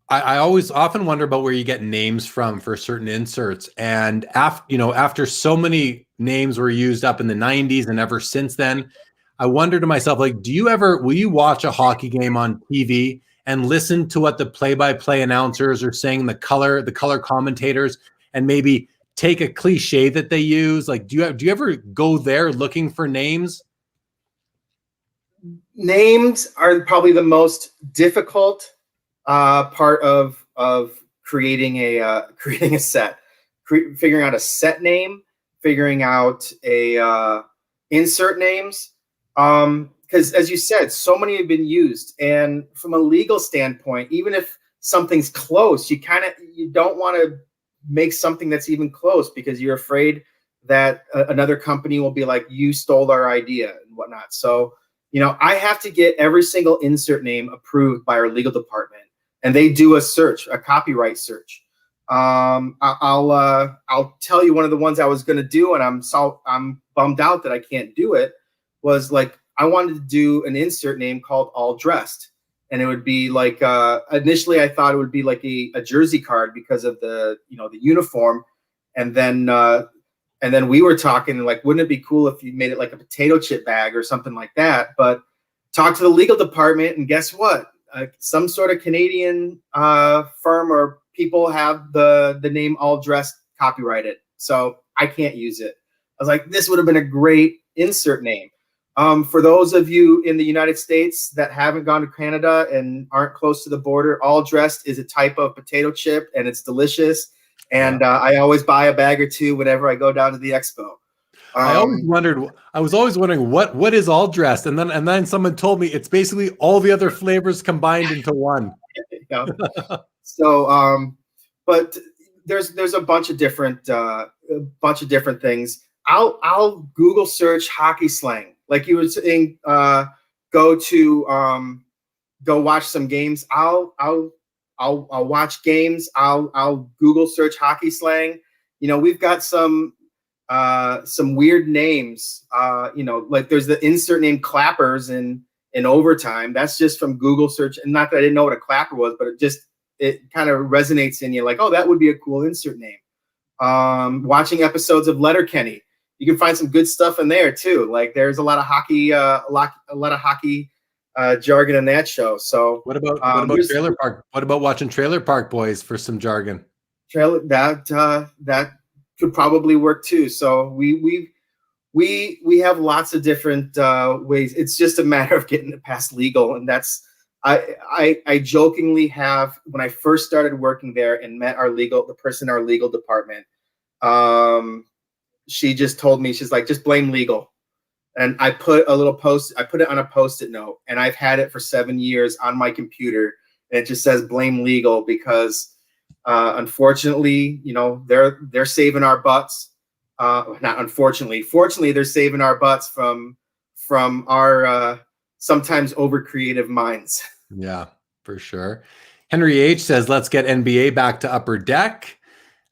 Speaker 1: I always often wonder about where you get names from for certain inserts. And after so many names were used up in the 90s and ever since then, I wonder to myself, like, will you watch a hockey game on TV and listen to what the play-by-play announcers are saying, the color commentators, and maybe take a cliche that they use? Like, do you ever go there looking for names?
Speaker 2: Names are probably the most difficult part of creating a set, figuring out a set name, figuring out a insert names. Because as you said, so many have been used, and from a legal standpoint, even if something's close, you don't want to make something that's even close because you're afraid that another company will be like, you stole our idea and whatnot. So, I have to get every single insert name approved by our legal department, and they do a copyright search. I'll tell you one of the ones I was going to do, and I'm bummed out that I can't do it. Was like, I wanted to do an insert name called All Dressed, and it would be like initially I thought it would be like a jersey card because of the the uniform, and then we were talking like, wouldn't it be cool if you made it like a potato chip bag or something like that? But talk to the legal department, and guess what? Some sort of Canadian firm or people have the name All Dressed copyrighted, so I can't use it. I was like, this would have been a great insert name. For those of you in the United States that haven't gone to Canada and aren't close to the border, All Dressed is a type of potato chip, and it's delicious. And I always buy a bag or two whenever I go down to the expo.
Speaker 1: I was always wondering what is All Dressed, and then someone told me it's basically all the other flavors combined into one.
Speaker 2: Yeah. So, but there's a bunch of different things. I'll Google search hockey slang, like you were saying. Go watch some games. I'll watch games. I'll Google search hockey slang. We've got some weird names. Like there's the insert name clappers in overtime. That's just from Google search. And not that I didn't know what a clapper was, but it kind of resonates in you. Like, oh, that would be a cool insert name. Watching episodes of Letterkenny, you can find some good stuff in there too. Like there's a lot of hockey, jargon in that show. So
Speaker 1: what about Trailer Park? What about watching Trailer Park Boys for some jargon?
Speaker 2: That could probably work too. So we have lots of different ways. It's just a matter of getting it past legal, and that's I jokingly have, when I first started working there and met the person in our legal department. She just told me, she's like, just blame legal. And I put it on a Post-it note, and I've had it for 7 years on my computer. And it just says blame legal because unfortunately, they're saving our butts. Not unfortunately, fortunately, they're saving our butts from our sometimes over creative minds.
Speaker 1: Yeah, for sure. Henry H says, let's get NBA back to Upper Deck.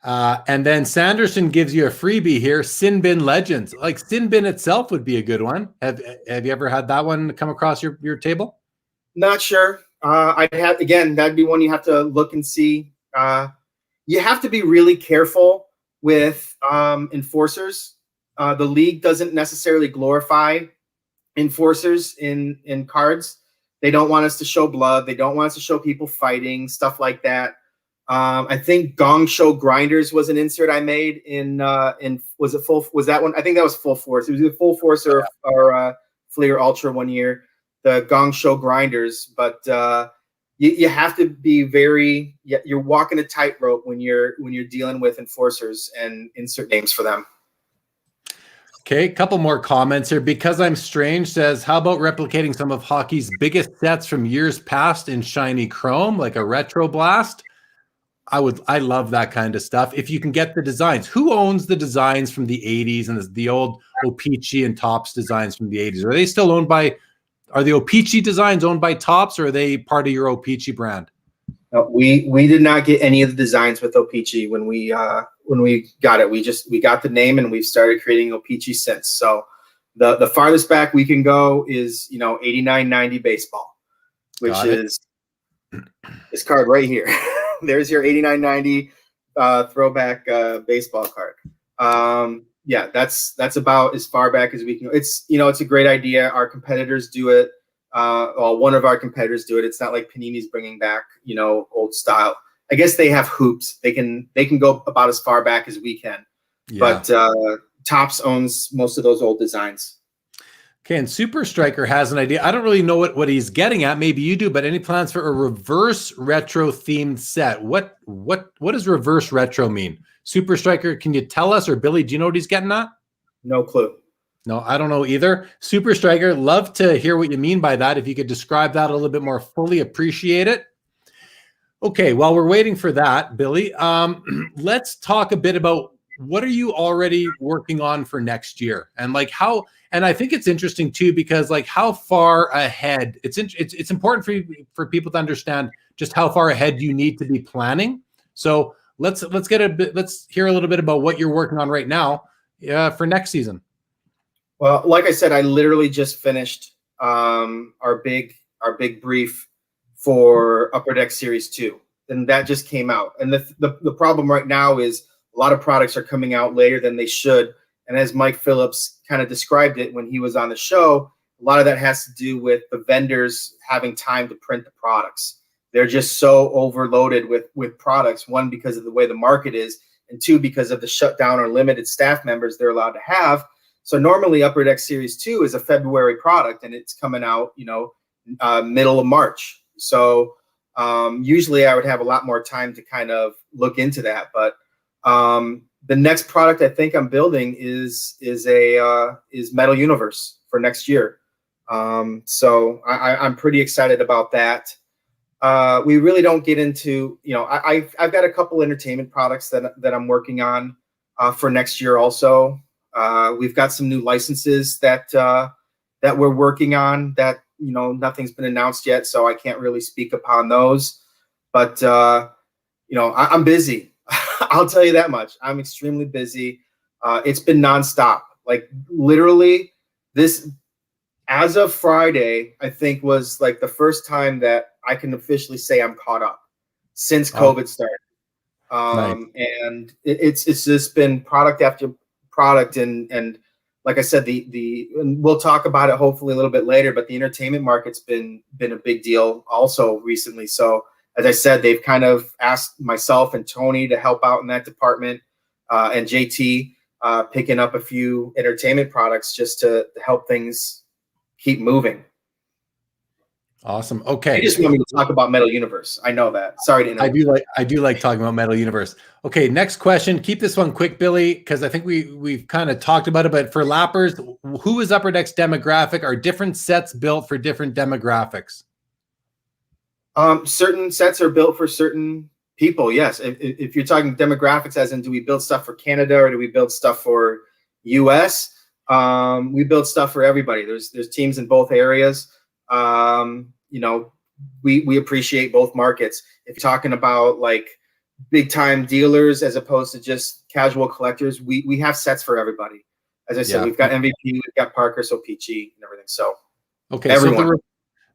Speaker 1: And then Sanderson gives you a freebie here, Sin Bin Legends. Like Sin Bin itself would be a good one. Have you ever had that one come across your table?
Speaker 2: Not sure. That'd be one you have to look and see. You have to be really careful with enforcers. The league doesn't necessarily glorify enforcers in cards. They don't want us to show blood. They don't want us to show people fighting, stuff like that. I think Gong Show Grinders was an insert I made in was that one? I think that was Full Force. It was either Full Force or Fleer Ultra one year, the Gong Show Grinders. But you have to be you're walking a tightrope when you're dealing with enforcers and insert names for them.
Speaker 1: Okay, a couple more comments here. Because I'm Strange says, how about replicating some of hockey's biggest sets from years past in shiny chrome, like a retro blast? I love that kind of stuff. If you can get the designs. Who owns the designs from the 80s and the old O-Pee-Chee and Topps designs from the 80s? Are they still owned by, are the O-Pee-Chee designs owned by Topps, or are they part of your O-Pee-Chee brand?
Speaker 2: We did not get any of the designs with O-Pee-Chee when we got it. We got the name, and we've started creating O-Pee-Chee since. So the farthest back we can go is 89-90 baseball, which is this card right here. There's your 89-90 throwback baseball card. Yeah, that's about as far back as we can. It's it's a great idea. Our competitors do it. Well, one of our competitors do it. It's not like Panini's bringing back old style. I guess they have hoops. They can go about as far back as we can. Yeah. But Topps owns most of those old designs.
Speaker 1: Okay, and Super Striker has an idea. I don't really know what he's getting at. Maybe you do, but any plans for a reverse retro themed set? What does reverse retro mean? Super Striker, can you tell us? Or Billy, do you know what he's getting at?
Speaker 2: No clue.
Speaker 1: No, I don't know either. Super Striker, love to hear what you mean by that. If you could describe that a little bit more fully, appreciate it. Okay, while we're waiting for that, Billy, let's talk a bit about what are you already working on for next year, and like how. And I think it's interesting too, because like how far ahead it's important for people to understand just how far ahead you need to be planning. So let's hear a little bit about what you're working on right now for next season.
Speaker 2: Well, like I said, I literally just finished our big brief for Upper Deck Series 2. And that just came out. And the problem right now is a lot of products are coming out later than they should. And as Mike Phillips kind of described it when he was on the show, a lot of that has to do with the vendors having time to print the products. They're just so overloaded with products, one, because of the way the market is, and two, because of the shutdown or limited staff members they're allowed to have. So normally Upper Deck Series 2 is a February product, and it's coming out, middle of March. So usually I would have a lot more time to kind of look into that. But the next product I think I'm building is Metal Universe for next year. So I'm pretty excited about that. We really don't get into, I've got a couple entertainment products that I'm working on for next year also. We've got some new licenses that we're working on that, nothing's been announced yet, so I can't really speak upon those. But, I'm busy. I'll tell you that much. I'm extremely busy. It's been nonstop. Like literally this, as of Friday, I think was like the first time that I can officially say I'm caught up since COVID started.
Speaker 1: Nice.
Speaker 2: And it's just been product after product. And like I said, and we'll talk about it hopefully a little bit later, but the entertainment market's been a big deal also recently. So as I said, they've kind of asked myself and Tony to help out in that department, and JT picking up a few entertainment products just to help things keep moving.
Speaker 1: Awesome. Okay.
Speaker 2: You just want me to talk about Metal Universe. I know that. Sorry to interrupt.
Speaker 1: I do like talking about Metal Universe. Okay, next question. Keep this one quick, Billy, because I think we've kind of talked about it. But for lappers, who is Upper Deck's demographic? Are different sets built for different demographics?
Speaker 2: Certain sets are built for certain people. Yes. If you're talking demographics, as in, do we build stuff for Canada or do we build stuff for US? We build stuff for everybody. There's teams in both areas. We appreciate both markets. If you're talking about like big time dealers as opposed to just casual collectors, we have sets for everybody. As I said, we've got MVP, we've got Parker, so Peachy and everything. So
Speaker 1: okay,
Speaker 2: everyone.
Speaker 1: So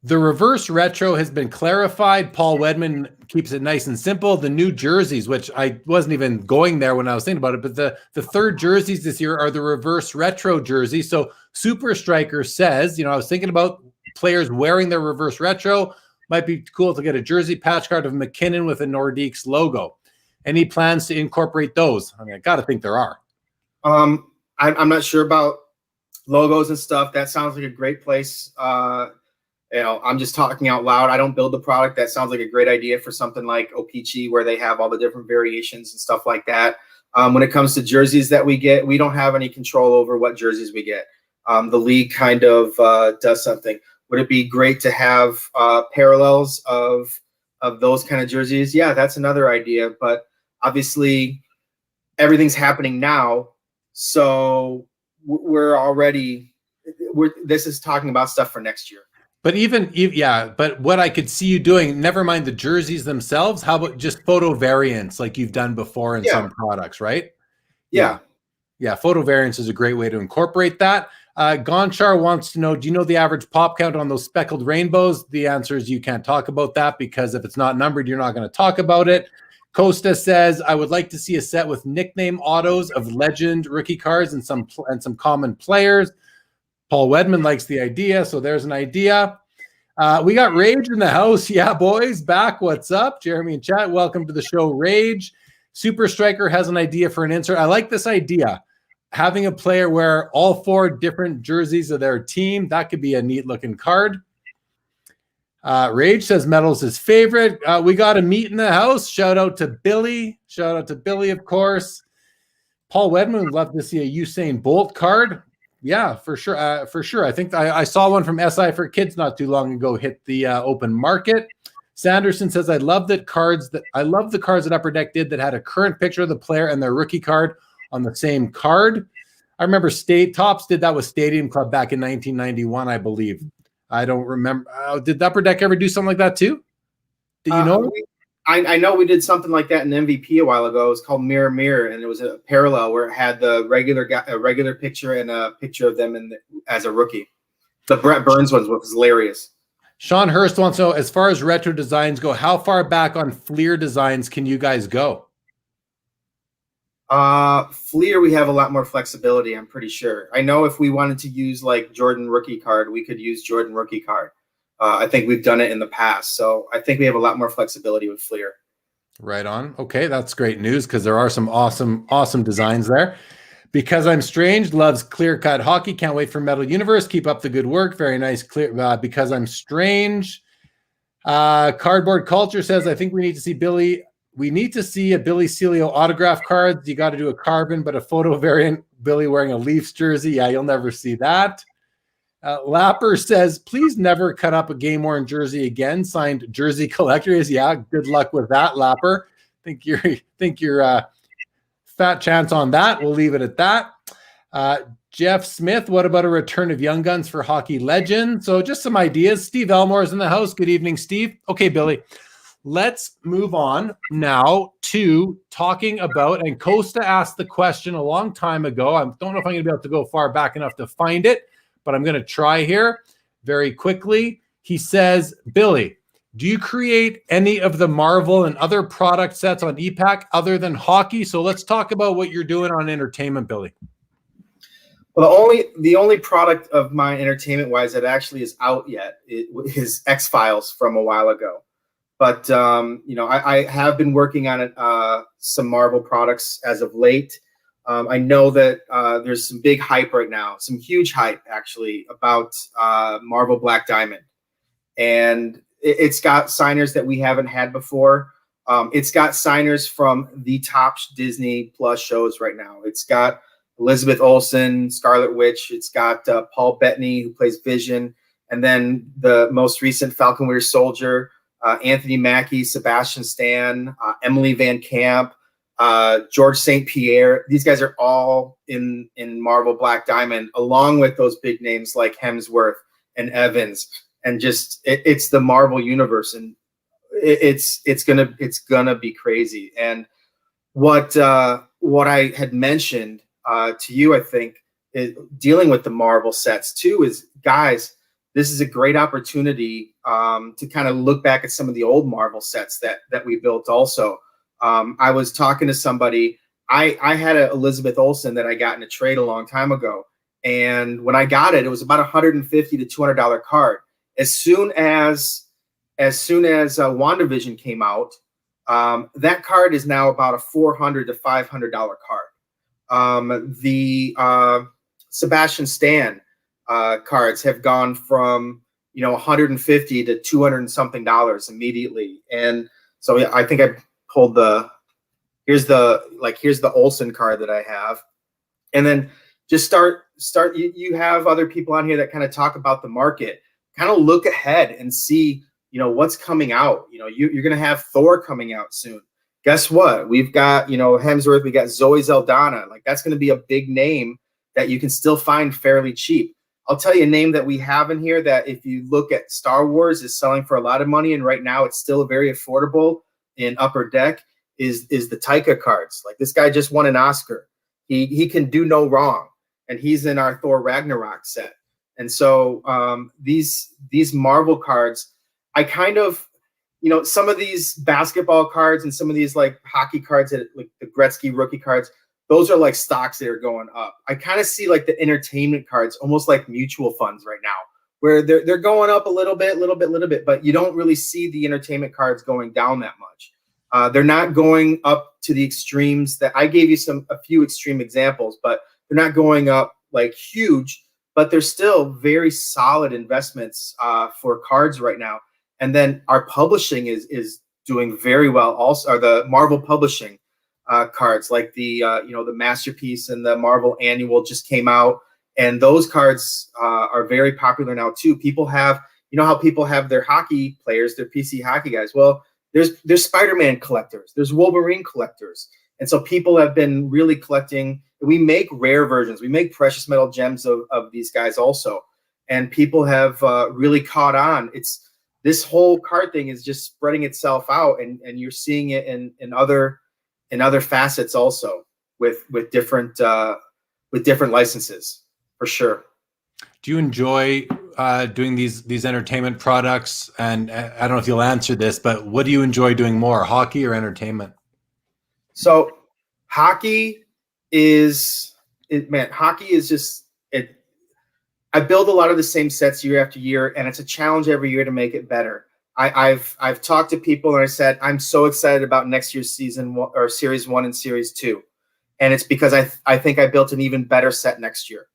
Speaker 1: the reverse retro has been clarified. Paul Wedman keeps it nice and simple. The new jerseys, which I wasn't even going there when I was thinking about it, but the third jerseys this year are the reverse retro jerseys. So Super Striker says, I was thinking about players wearing their reverse retro. Might be cool to get a jersey patch card of McKinnon with a Nordiques logo. Any plans to incorporate those? I mean, I got to think there are.
Speaker 2: I'm not sure about logos and stuff. That sounds like a great place. I'm just talking out loud. I don't build the product. That sounds like a great idea for something like O-Pee-Chee, where they have all the different variations and stuff like that. When it comes to jerseys that we get, we don't have any control over what jerseys we get. The league kind of does something. Would it be great to have parallels of those kind of jerseys? Yeah, that's another idea. But obviously, everything's happening now, so this is talking about stuff for next year.
Speaker 1: But but what I could see you doing, never mind the jerseys themselves, how about just photo variants like you've done before in some products, right? Yeah. Photo variants is a great way to incorporate that. Gonchar wants to know, do you know the average pop count on those speckled rainbows? The answer is you can't talk about that because if it's not numbered, you're not going to talk about it. Costa says, I would like to see a set with nickname autos of legend rookie cards and some common players. Paul Wedman likes the idea, so there's an idea. We got Rage in the house. Yeah, boys, back. What's up? Jeremy and chat, welcome to the show, Rage. Super Striker has an idea for an insert. I like this idea. Having a player wear all 4 different jerseys of their team. That could be a neat looking card. Rage says Metal's his favorite. We got a meet in the house. Shout out to Billy. Shout out to Billy, of course. Paul Wedman would love to see a Usain Bolt card. Yeah, for sure. For sure. I think I saw one from SI for Kids not too long ago hit the open market. Sanderson says, I love the cards that Upper Deck did that had a current picture of the player and their rookie card on the same card. I remember Tops did that with Stadium Club back in 1991, I believe. I don't remember. Did Upper Deck ever do something like that too? Did you know?
Speaker 2: I know we did something like that in MVP a while ago. It was called Mirror Mirror, and it was a parallel where it had the regular picture and a picture of them as a rookie. The Brett Burns one was hilarious.
Speaker 1: Sean Hurst wants to know, as far as retro designs go, how far back on Fleer designs can you guys go?
Speaker 2: Fleer, we have a lot more flexibility, I'm pretty sure. I know if we wanted to use like Jordan rookie card, we could use Jordan rookie card. I think we've done it in the past. So I think we have a lot more flexibility with Fleer.
Speaker 1: Right on. Okay, that's great news because there are some awesome designs there. Because I'm Strange loves clear cut hockey. Can't wait for Metal Universe. Keep up the good work. Very nice. Clear. Because I'm Strange. Cardboard Culture says, I think we need to see Billy. We need to see a Billy Celio autograph cards. You got to do a carbon, but a photo variant. Billy wearing a Leafs jersey. Yeah, you'll never see that. Lapper says, please never cut up a game worn jersey again. Signed Jersey Collectors. Yeah, good luck with that, Lapper. Think you're fat chance on that. We'll leave it at that. Jeff Smith, what about a return of Young Guns for Hockey Legend? So just some ideas. Steve Elmore's in the house. Good evening, Steve. Okay, Billy, let's move on now to talking about, and Costa asked the question a long time ago. I don't know if I'm going to be able to go far back enough to find it, but I'm going to try here very quickly. He says, Billy, do you create any of the Marvel and other product sets on EPAC other than hockey? So let's talk about what you're doing on entertainment, Billy.
Speaker 2: Well, the only product of mine entertainment wise that actually is out yet is X-Files from a while ago. But I have been working on some Marvel products as of late. I know that there's some big hype right now, some huge hype actually about Marvel Black Diamond, and it's got signers that we haven't had before. It's got signers from the top Disney Plus shows right now. It's got Elizabeth Olsen, Scarlet Witch. It's got Paul Bettany, who plays Vision, and then the most recent Falcon Winter Soldier, Anthony Mackie, Sebastian Stan, Emily Van Camp, George St. Pierre. These guys are all in Marvel Black Diamond, along with those big names like Hemsworth and Evans. And just it's the Marvel universe, and it's gonna be crazy. And what I had mentioned to you, I think, is dealing with the Marvel sets too. Is guys, this is a great opportunity to kind of look back at some of the old Marvel sets that we built. Also, I was talking to somebody. I had an Elizabeth Olsen that I got in a trade a long time ago, and when I got it, it was about $150 to $200 card. As soon as WandaVision came out, that card is now about a $400 to $500 card. The Sebastian Stan cards have gone from $150 to $200 and something dollars immediately. And so I think I pulled here's the Olsen card that I have, and then just start. You have other people on here that kind of talk about the market. Kind of look ahead and see, what's coming out. You're going to have Thor coming out soon. Guess what? We've got, Hemsworth. We got Zoe Saldana. Like, that's going to be a big name that you can still find fairly cheap. I'll tell you a name that we have in here that if you look at Star Wars is selling for a lot of money, and right now it's still very affordable in Upper Deck, is the Taika cards. Like, this guy just won an Oscar. He can do no wrong, and he's in our Thor Ragnarok set. And so these Marvel cards, I kind of, some of these basketball cards and some of these like hockey cards, like the Gretzky rookie cards, those are like stocks that are going up. I kind of see like the entertainment cards almost like mutual funds right now, where they're going up a little bit, but you don't really see the entertainment cards going down that much. They're not going up to the extremes that I gave you a few extreme examples, but they're not going up like huge. But they're still very solid investments for cards right now. And then our publishing is doing very well. Also, or the Marvel publishing cards, like the Masterpiece and the Marvel Annual just came out, and those cards are very popular now too. People have, how people have their hockey players, their PC hockey guys. Well, there's Spider-Man collectors, there's Wolverine collectors, and so people have been really collecting. We make rare versions. We make precious metal gems of these guys also. And people have really caught on. This whole card thing is just spreading itself out, and you're seeing it in other facets also with different licenses, for sure.
Speaker 1: Do you enjoy doing these entertainment products? And I don't know if you'll answer this, but what do you enjoy doing more, hockey or entertainment?
Speaker 2: So hockey is it, man, hockey is just it. I build a lot of the same sets year after year, and it's a challenge every year to make it better. I've talked to people and I said I'm so excited about next year's season or series 1 and series 2, and it's because I think I built an even better set next year.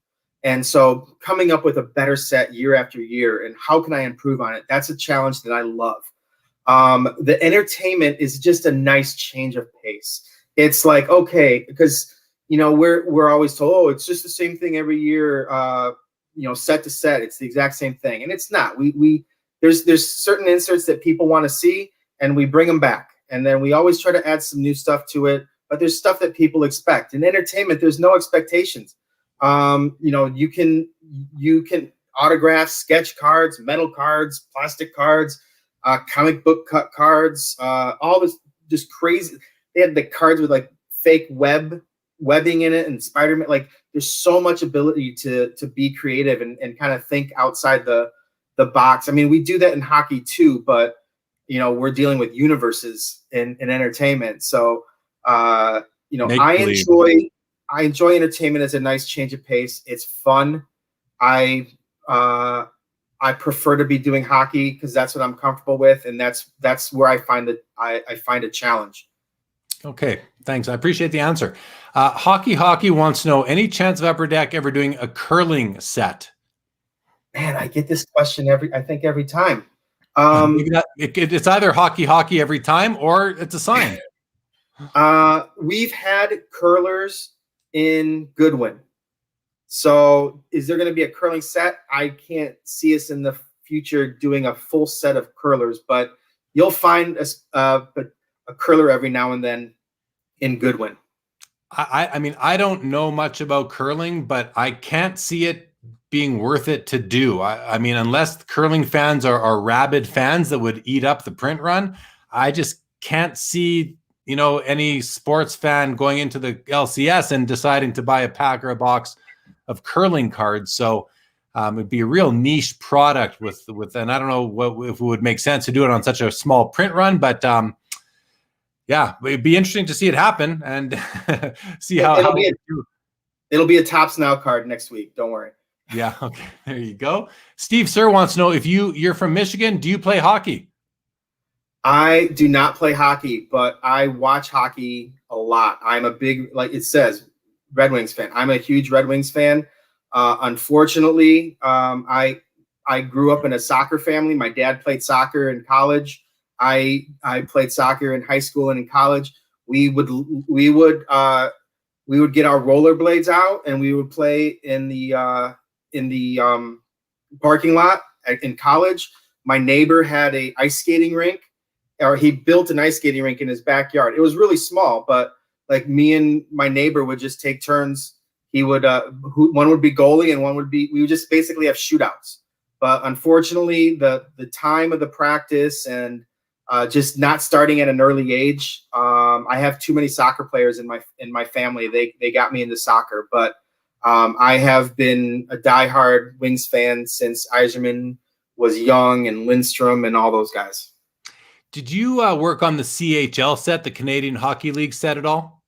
Speaker 2: And so coming up with a better set year after year and how can I improve on it? That's a challenge that I love. The entertainment is just a nice change of pace. It's like, okay, because we're always told, oh, it's just the same thing every year, set to set. It's the exact same thing, and it's not. There's certain inserts that people want to see, and we bring them back, and then we always try to add some new stuff to it. But there's stuff that people expect. In entertainment, there's no expectations. You can autograph, sketch cards, metal cards, plastic cards, comic book cut cards, all this just crazy. They had the cards with like fake webbing in it and Spider-Man. Like there's so much ability to be creative and kind of think outside the box. I mean, we do that in hockey too, but we're dealing with universes in entertainment. So I enjoy entertainment as a nice change of pace. It's fun. I prefer to be doing hockey because that's what I'm comfortable with, and that's where I find a challenge.
Speaker 1: Okay, thanks. I appreciate the answer. Hockey wants to know, any chance of Upper Deck ever doing a curling set?
Speaker 2: Man, I get this question every time.
Speaker 1: It's either hockey every time, or it's a sign.
Speaker 2: We've had curlers in Goodwin. So is there going to be a curling set? I can't see us in the future doing a full set of curlers, but you'll find a curler every now and then in Goodwin.
Speaker 1: I mean, I don't know much about curling, but I can't see it being worth it to do. I mean, unless curling fans are rabid fans that would eat up the print run, I just can't see any sports fan going into the LCS and deciding to buy a pack or a box of curling cards. So it'd be a real niche product with, and I don't know if it would make sense to do it on such a small print run, but yeah, it'd be interesting to see it happen and see how
Speaker 2: it'll be a Tops Now card next week. Don't worry.
Speaker 1: Yeah. Okay. There you go. Steve Sir wants to know, if you're from Michigan, do you play hockey?
Speaker 2: I do not play hockey, but I watch hockey a lot. I'm a big, like it says, Red Wings fan. I'm a huge Red Wings fan. Unfortunately, I grew up in a soccer family. My dad played soccer in college. I played soccer in high school and in college. We would get our rollerblades out and we would play in the parking lot in college. My neighbor had a ice skating rink, or he built an ice skating rink in his backyard. It was really small, but like me and my neighbor would just take turns. He would, one would be goalie and we would just basically have shootouts. But unfortunately, the time of the practice and just not starting at an early age, I have too many soccer players in my family. They got me into soccer, but I have been a diehard Wings fan since Yzerman was young and Lindstrom and all those guys.
Speaker 1: Did you work on the CHL set, the Canadian Hockey League set at all?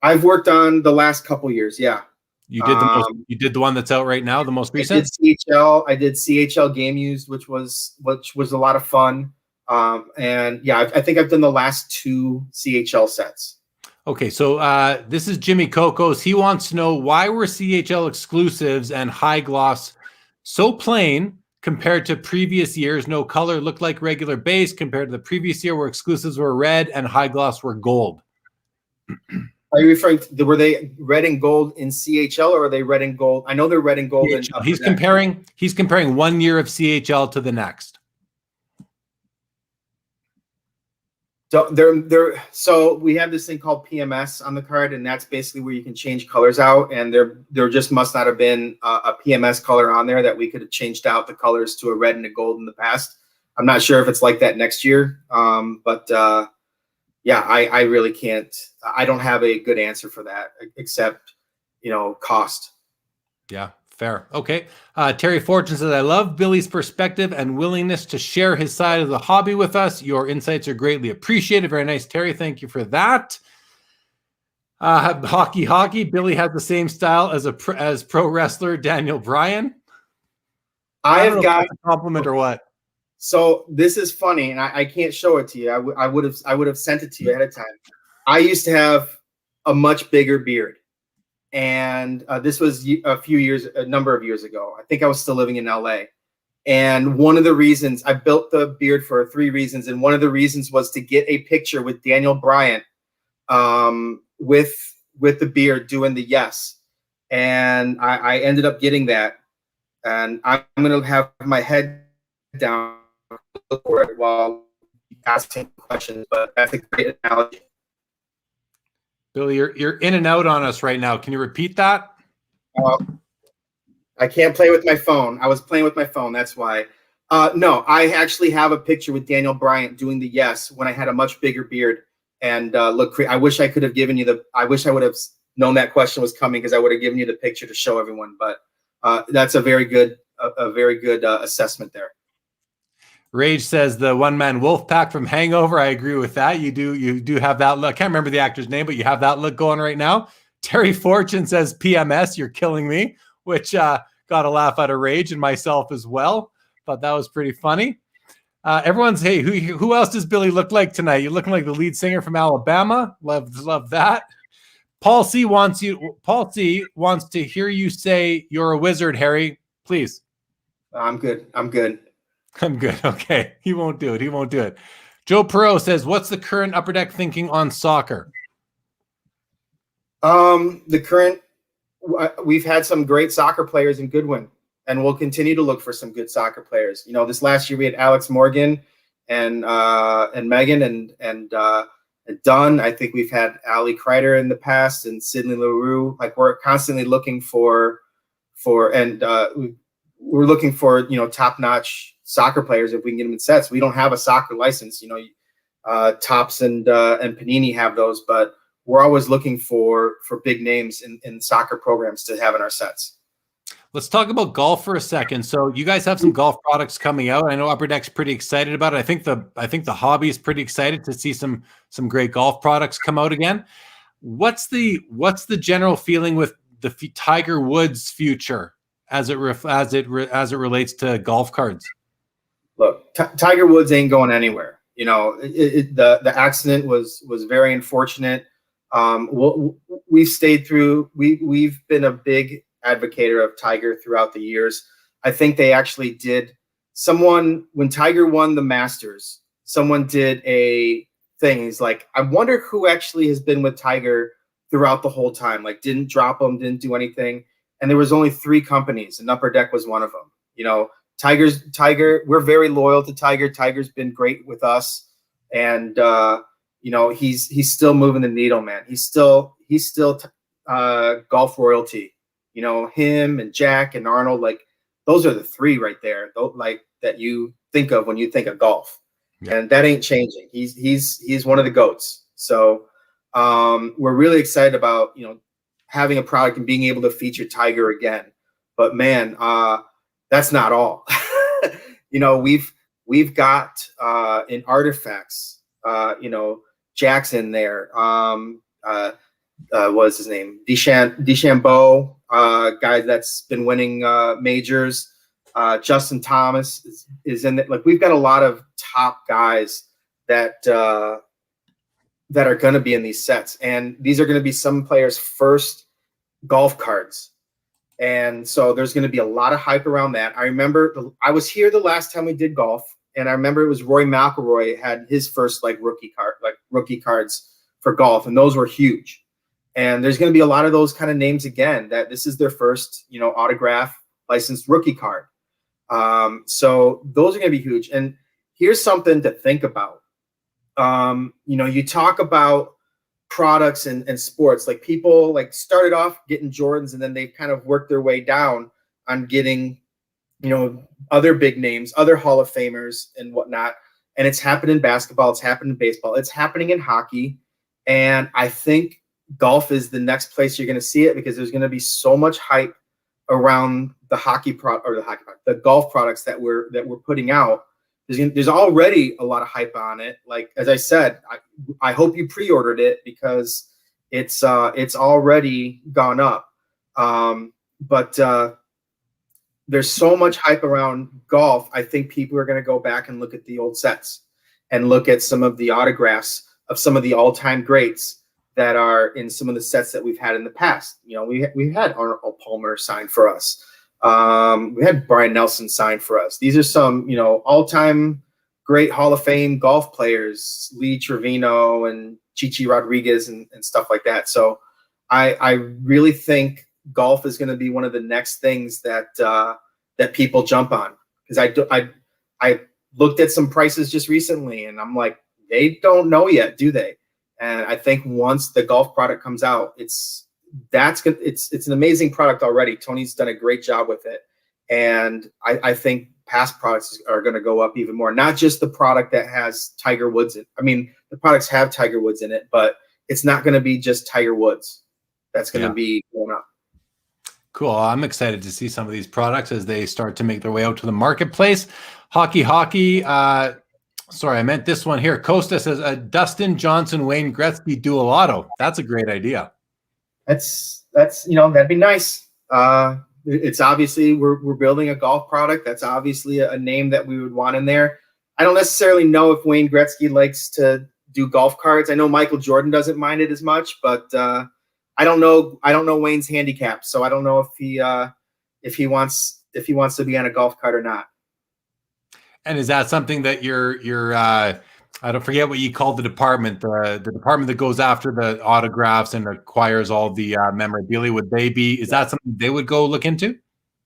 Speaker 2: I've worked on the last couple years. Yeah.
Speaker 1: You did you did the one that's out right now, the most recent?
Speaker 2: I did CHL Game Used, which was a lot of fun. And yeah, I think I've done the last 2 CHL sets.
Speaker 1: Okay, so this is Jimmy Kokos. He wants to know, why were CHL exclusives and high gloss so plain compared to previous years? No color, looked like regular base, compared to the previous year where exclusives were red and high gloss were gold.
Speaker 2: Are you referring to, were they red and gold in CHL, or are they red and gold? I know they're red and gold.
Speaker 1: He's comparing 1 year of CHL to the next.
Speaker 2: So we have this thing called PMS on the card, and that's basically where you can change colors out. And there just must not have been a PMS color on there that we could have changed out the colors to a red and a gold in the past. I'm not sure if it's like that next year, but yeah, I really can't. I don't have a good answer for that except cost.
Speaker 1: Yeah, Fair. Okay. Terry Fortune says, I love Billy's perspective and willingness to share his side of the hobby with us. Your insights are greatly appreciated. Very nice, Terry. Thank you for that. Hockey. Billy has the same style as pro wrestler Daniel Bryan.
Speaker 2: I
Speaker 1: don't
Speaker 2: have
Speaker 1: know
Speaker 2: got
Speaker 1: if that's a compliment or what.
Speaker 2: So this is funny, and I can't show it to you. I would have sent it to you ahead of time. I used to have a much bigger beard, and this was a number of years ago. I think I was still living in LA. And one of the reasons I built the beard for 3 reasons, and one of the reasons was to get a picture with Daniel Bryan, with the beard doing the yes. And I ended up getting that, and I'm gonna have my head down for it while asking questions. But that's a great analogy.
Speaker 1: Billy, you're in and out on us right now. Can you repeat that?
Speaker 2: I can't play with my phone. I was playing with my phone. That's why. No, I actually have a picture with Daniel Bryan doing the yes when I had a much bigger beard and look. I wish I could have given you I wish I would have known that question was coming, because I would have given you the picture to show everyone. But that's a very good assessment there.
Speaker 1: Rage says the one-man wolf pack from Hangover. I agree with that. You do have that look. I can't remember the actor's name, but you have that look going right now. Terry Fortune says PMS, you're killing me, which got a laugh out of Rage and myself as well. Thought that was pretty funny. Everyone's, hey, who else does Billy look like tonight? You're looking like the lead singer from Alabama. Love that. Paul C wants to hear you say you're a wizard, Harry. Please.
Speaker 2: I'm good.
Speaker 1: Okay. He won't do it. Joe Perot says, what's the current Upper Deck thinking on soccer?
Speaker 2: We've had some great soccer players in Goodwin, and we'll continue to look for some good soccer players. This last year we had Alex Morgan and Megan and Dunn. I think we've had Ali Kreider in the past and Sidney LaRue. Like, we're constantly looking for we're looking for top-notch soccer players if we can get them in sets. We don't have a soccer license. Tops and Panini have those, but we're always looking for big names in soccer programs to have in our sets.
Speaker 1: Let's talk about golf for a second. So you guys have some golf products coming out. I know Upper Deck's pretty excited about it. I think the hobby is pretty excited to see some great golf products come out again. What's the general feeling with the Tiger Woods future as it relates to golf cards?
Speaker 2: Look, Tiger Woods ain't going anywhere. The accident was very unfortunate. We've stayed through. We've been a big advocator of Tiger throughout the years. I think they actually did. When Tiger won the Masters, someone did a thing. He's like, I wonder who actually has been with Tiger throughout the whole time. Like, didn't drop him, didn't do anything. And there was only 3 companies, and Upper Deck was one of them. Tiger, we're very loyal to Tiger. Tiger's been great with us, and he's still moving the needle, man. He's still golf royalty. Him and Jack and Arnold, like, those are the 3 right there, like, that you think of when you think of golf. Yeah. And that ain't changing. He's one of the GOATs. So we're really excited about having a product and being able to feature Tiger again. But man, that's not all. We've got in artifacts, Jackson there. What's his name? DeChambeau, guy that's been winning majors. Justin Thomas is in it. Like, we've got a lot of top guys that are going to be in these sets, and these are going to be some players' first golf cards. And so there's going to be a lot of hype around that. I remember I was here the last time we did golf, and I remember it was Rory McIlroy had his first rookie cards for golf, and those were huge. And there's going to be a lot of those kind of names again, that this is their first, autograph licensed rookie card. So those are going to be huge. And here's something to think about. You talk about products and sports, like, people started off getting Jordans, and then they've kind of worked their way down on getting, other big names, other Hall of Famers and whatnot. And it's happened in basketball. It's happened in baseball. It's happening in hockey. And I think golf is the next place you're going to see it, because there's going to be so much hype around the the golf products that we're putting out. There's already a lot of hype on it. Like, as I said, I hope you pre-ordered it because it's already gone up. But there's so much hype around golf. I think people are going to go back and look at the old sets and look at some of the autographs of some of the all-time greats that are in some of the sets that we've had in the past. You know, we had Arnold Palmer signed for us. We had Brian Nelson signed for us. These are some, you know, all-time great Hall of Fame golf players, Lee Trevino and Chichi Rodriguez and stuff like that. So I really think golf is going to be one of the next things that that people jump on, because I looked at some prices just recently and I'm like, they don't know yet, do they? And I think once the golf product comes out, it's an amazing product already. Tony's done a great job with it, and I think past products are going to go up even more. Not just the product that has Tiger Woods in. I mean, the products have Tiger Woods in it, but it's not going to be just Tiger Woods. That's going to be going up.
Speaker 1: Cool. I'm excited to see some of these products as they start to make their way out to the marketplace. Hockey. Sorry, I meant this one here. Costa says Dustin Johnson, Wayne Gretzky dual auto. That's a great idea.
Speaker 2: That's you know, that'd be nice. It's obviously we're building a golf product. That's obviously a name that we would want in there. I don't necessarily know if Wayne Gretzky likes to do golf cards. I know Michael Jordan doesn't mind it as much, but I don't know Wayne's handicap, so I don't know if he wants to be on a golf cart or not.
Speaker 1: And is that something that you're I don't forget what you called the department that goes after the autographs and acquires all the memorabilia? Is that something they would go look into?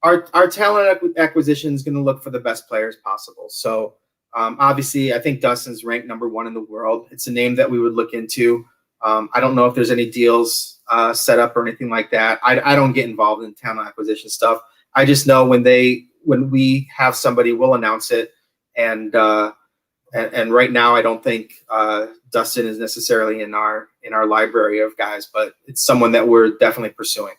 Speaker 2: Our talent acquisition is going to look for the best players possible. So obviously, I think Dustin's ranked #1 in the world. It's a name that we would look into. I don't know if there's any deals set up or anything like that. I don't get involved in talent acquisition stuff. I just know when we have somebody, we'll announce it. And right now, I don't think Dustin is necessarily in our library of guys, but it's someone that we're definitely pursuing.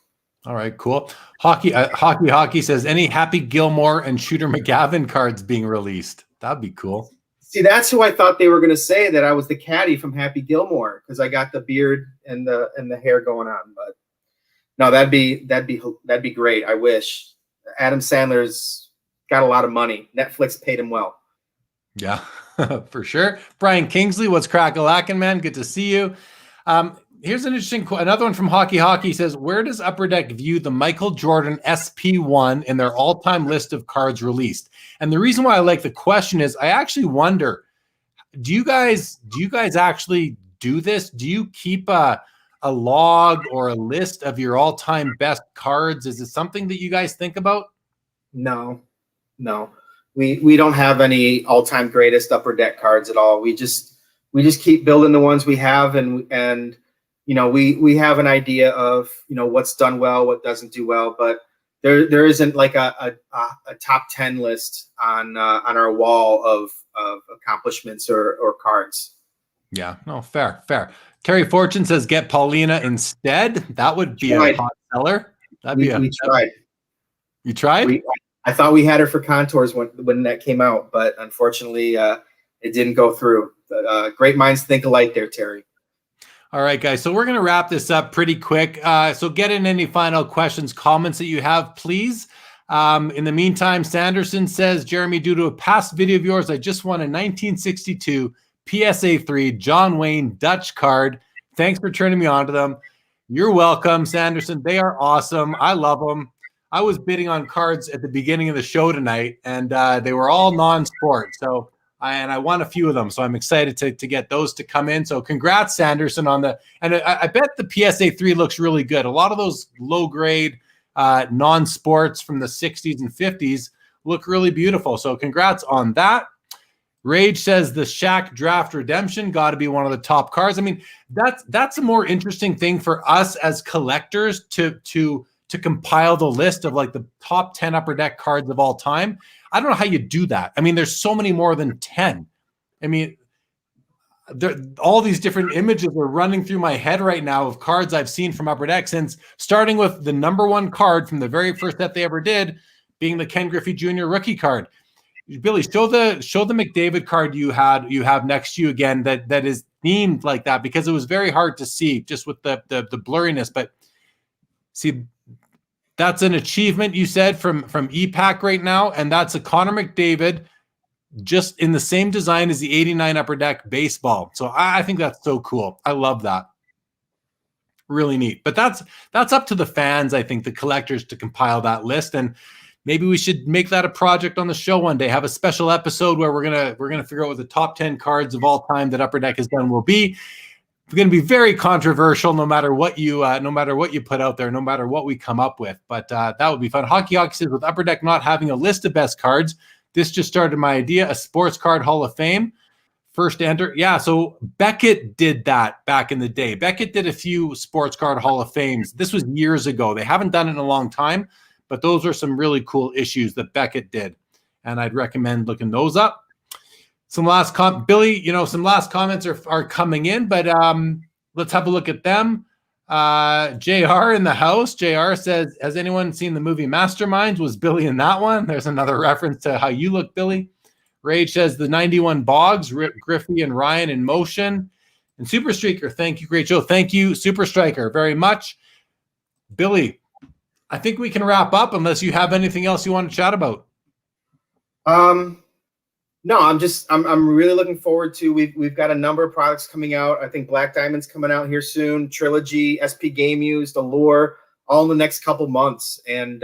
Speaker 1: All right, cool. Hockey says, any Happy Gilmore and Shooter McGavin cards being released? That'd be cool.
Speaker 2: See, that's who I thought they were going to say, that I was the caddy from Happy Gilmore, because I got the beard and the hair going on. But no, that'd be great. I wish. Adam Sandler's got a lot of money. Netflix paid him well.
Speaker 1: Yeah, for sure. Brian Kingsley, what's crack-a-lackin', man? Good to see you. Here's an interesting another one from Hockey says, where does Upper Deck view the Michael Jordan SP1 in their all-time list of cards released? And the reason why I like the question is I actually wonder, do you guys actually do this? Do you keep a log or a list of your all-time best cards? Is it something that you guys think about?
Speaker 2: No. We don't have any all-time greatest Upper Deck cards at all. We just keep building the ones we have, and you know, we have an idea of, you know, what's done well, what doesn't do well, but there isn't like a top 10 list on our wall of accomplishments or cards.
Speaker 1: Yeah, no, fair. Terry Fortune says, get Paulina instead. That would be a hot seller.
Speaker 2: We tried.
Speaker 1: You tried?
Speaker 2: I thought we had her for contours when that came out, but unfortunately, it didn't go through. But, great minds think alike there, Terry.
Speaker 1: All right, guys. So we're going to wrap this up pretty quick. So get in any final questions, comments that you have, please. In the meantime, Sanderson says, Jeremy, due to a past video of yours, I just won a 1962 PSA 3 John Wayne Dutch card. Thanks for turning me on to them. You're welcome, Sanderson. They are awesome. I love them. I was bidding on cards at the beginning of the show tonight, and they were all non-sport. So I won a few of them. So I'm excited to get those to come in. So congrats, Sanderson, on the – and I bet the PSA 3 looks really good. A lot of those low-grade non-sports from the 60s and 50s look really beautiful. So congrats on that. Rage says the Shaq Draft Redemption got to be one of the top cards. I mean, that's a more interesting thing for us as collectors to compile the list of like the top 10 Upper Deck cards of all time. I don't know how you do that. I mean, there's so many more than 10. I mean, all these different images are running through my head right now of cards I've seen from Upper Deck, since starting with the number one card from the very first set they ever did, being the Ken Griffey Jr. rookie card. Billy, show the McDavid card you have next to you again that is themed like that, because it was very hard to see just with the blurriness. But see, that's an achievement you said from EPAC right now, and that's a Connor McDavid just in the same design as the 89 Upper Deck baseball. So I think that's so cool. I love that. Really neat. But that's up to the fans, I think, the collectors, to compile that list. And maybe we should make that a project on the show one day. Have a special episode where we're gonna figure out what the top 10 cards of all time that Upper Deck has done will be. It's going to be very controversial, no matter what you put out there, no matter what we come up with. But that would be fun. Hockey says, with Upper Deck not having a list of best cards, this just started my idea, a sports card Hall of Fame. First to enter. Yeah, so Beckett did that back in the day. Beckett did a few sports card Hall of Fames. This was years ago. They haven't done it in a long time, but those are some really cool issues that Beckett did. And I'd recommend looking those up. Some last Billy, some last comments are coming in, but let's have a look at them. JR in the house. JR says, has anyone seen the movie Masterminds? Was Billy in that one? There's another reference to how you look, Billy. Rage says the 91 Boggs, Griffey and Ryan in motion. And Super Streaker, thank you. Great show. Thank you, Super Striker, very much. Billy, I think we can wrap up unless you have anything else you want to chat about.
Speaker 2: No, I'm really looking forward to, we've got a number of products coming out. I think Black Diamond's coming out here soon, Trilogy, SP Game Used, Allure, all in the next couple months. And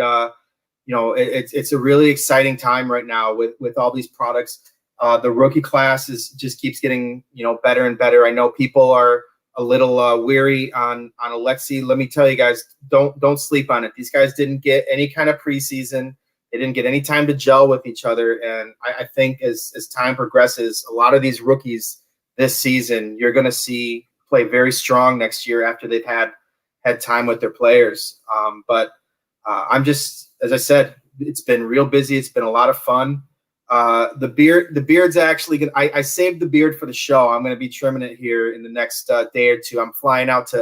Speaker 2: it's a really exciting time right now with all these products. The rookie class just keeps getting better and better. I know people are a little weary on Alexei. Let me tell you guys, don't sleep on it. These guys didn't get any kind of preseason. They didn't get any time to gel with each other. And I think as time progresses, a lot of these rookies this season, you're going to see play very strong next year after they've had time with their players. But I'm just, as I said, it's been real busy. It's been a lot of fun. The beard's actually I saved the beard for the show. I'm going to be trimming it here in the next day or two. I'm flying out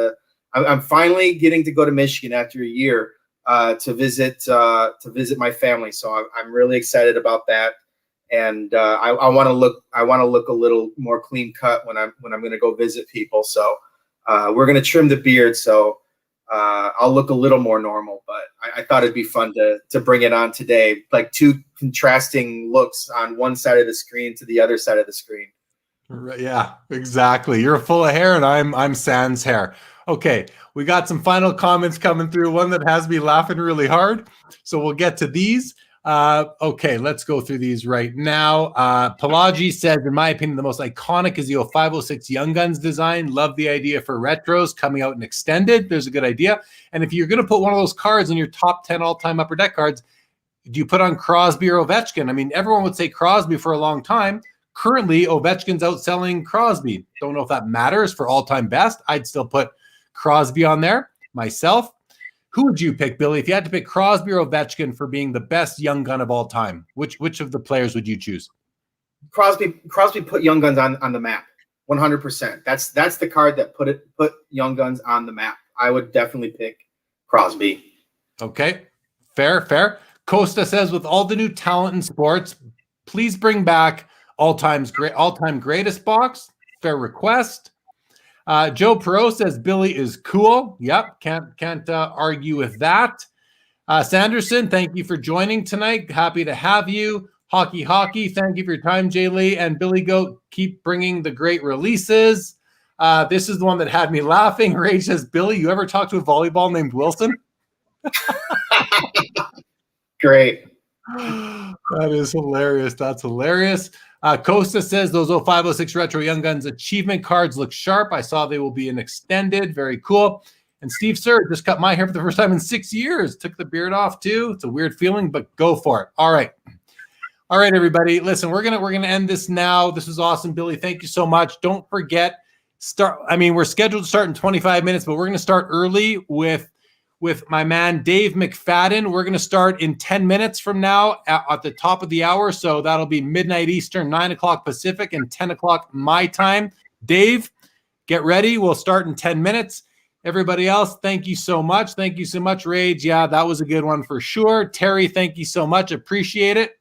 Speaker 2: I'm finally getting to go to Michigan after a year. To visit my family, so I'm really excited about that, and I want to look a little more clean cut when I'm going to go visit people. So we're going to trim the beard, so I'll look a little more normal. But I thought it'd be fun to bring it on today, like two contrasting looks on one side of the screen to the other side of the screen.
Speaker 1: Right, yeah, exactly. You're full of hair, and I'm sans hair. Okay, we got some final comments coming through, one that has me laughing really hard. So we'll get to these. Okay, let's go through these right now. Pelagi says, in my opinion, the most iconic is the 0506 Young Guns design. Love the idea for retros coming out and extended. There's a good idea. And if you're going to put one of those cards in your top 10 all-time Upper Deck cards, do you put on Crosby or Ovechkin? I mean, everyone would say Crosby for a long time. Currently, Ovechkin's outselling Crosby. Don't know if that matters for all-time best. I'd still put Crosby on there myself. Who would you pick, Billy, if you had to pick Crosby or Ovechkin for being the best young gun of all time? Which of the players would you choose?
Speaker 2: Crosby put Young Guns on the map, 100%. That's the card that put Young Guns on the map. I would definitely pick Crosby.
Speaker 1: Okay, fair. Costa says, with all the new talent in sports, please bring back all-time greatest box. Fair request. Joe Perot says Billy is cool. Yep, can't argue with that. Sanderson, thank you for joining tonight. Happy to have you. Hockey, thank you for your time, Jay Lee. And Billy Goat, keep bringing the great releases. This is the one that had me laughing. Rage says, Billy, you ever talk to a volleyball named Wilson?
Speaker 2: Great.
Speaker 1: That is hilarious. That's hilarious. Costa says those 0506 Retro Young Guns achievement cards look sharp. I saw they will be an extended. Very cool. And Steve Sir just cut my hair for the first time in 6 years. Took the beard off too. It's a weird feeling, but go for it. All right, everybody. Listen, we're gonna end this now. This was awesome, Billy. Thank you so much. Don't forget, we're scheduled to start in 25 minutes, but we're gonna start early with my man, Dave McFadden. We're going to start in 10 minutes from now at the top of the hour. So that'll be midnight Eastern, 9 o'clock Pacific, and 10 o'clock my time. Dave, get ready. We'll start in 10 minutes. Everybody else, thank you so much. Thank you so much, Rage. Yeah, that was a good one for sure. Terry, thank you so much. Appreciate it.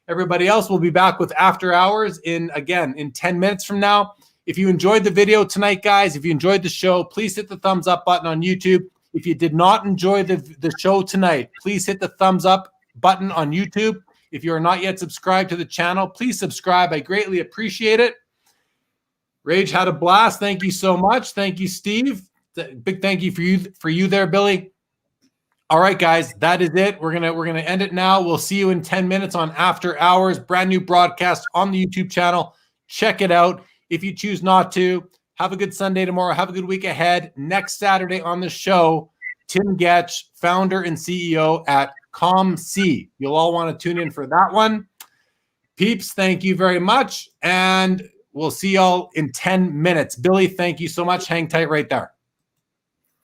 Speaker 1: Everybody else will be back with After Hours in 10 minutes from now. If you enjoyed the video tonight, guys, if you enjoyed the show, please hit the thumbs up button on YouTube. If you did not enjoy the show tonight, please hit the thumbs up button on YouTube. If you are not yet subscribed to the channel, please subscribe. I greatly appreciate it. Rage had a blast. Thank you so much. Thank you, Steve. Big thank you for you there, Billy. All right, guys, that is it. We're gonna end it now. We'll see you in 10 minutes on After Hours, brand new broadcast on the YouTube channel. Check it out. If you choose not to, have a good Sunday tomorrow. Have a good week ahead. Next Saturday on the show, Tim Getch, founder and CEO at ComC. You'll all want to tune in for that one. Peeps, thank you very much, and we'll see y'all in 10 minutes. Billy, thank you so much. Hang tight right there.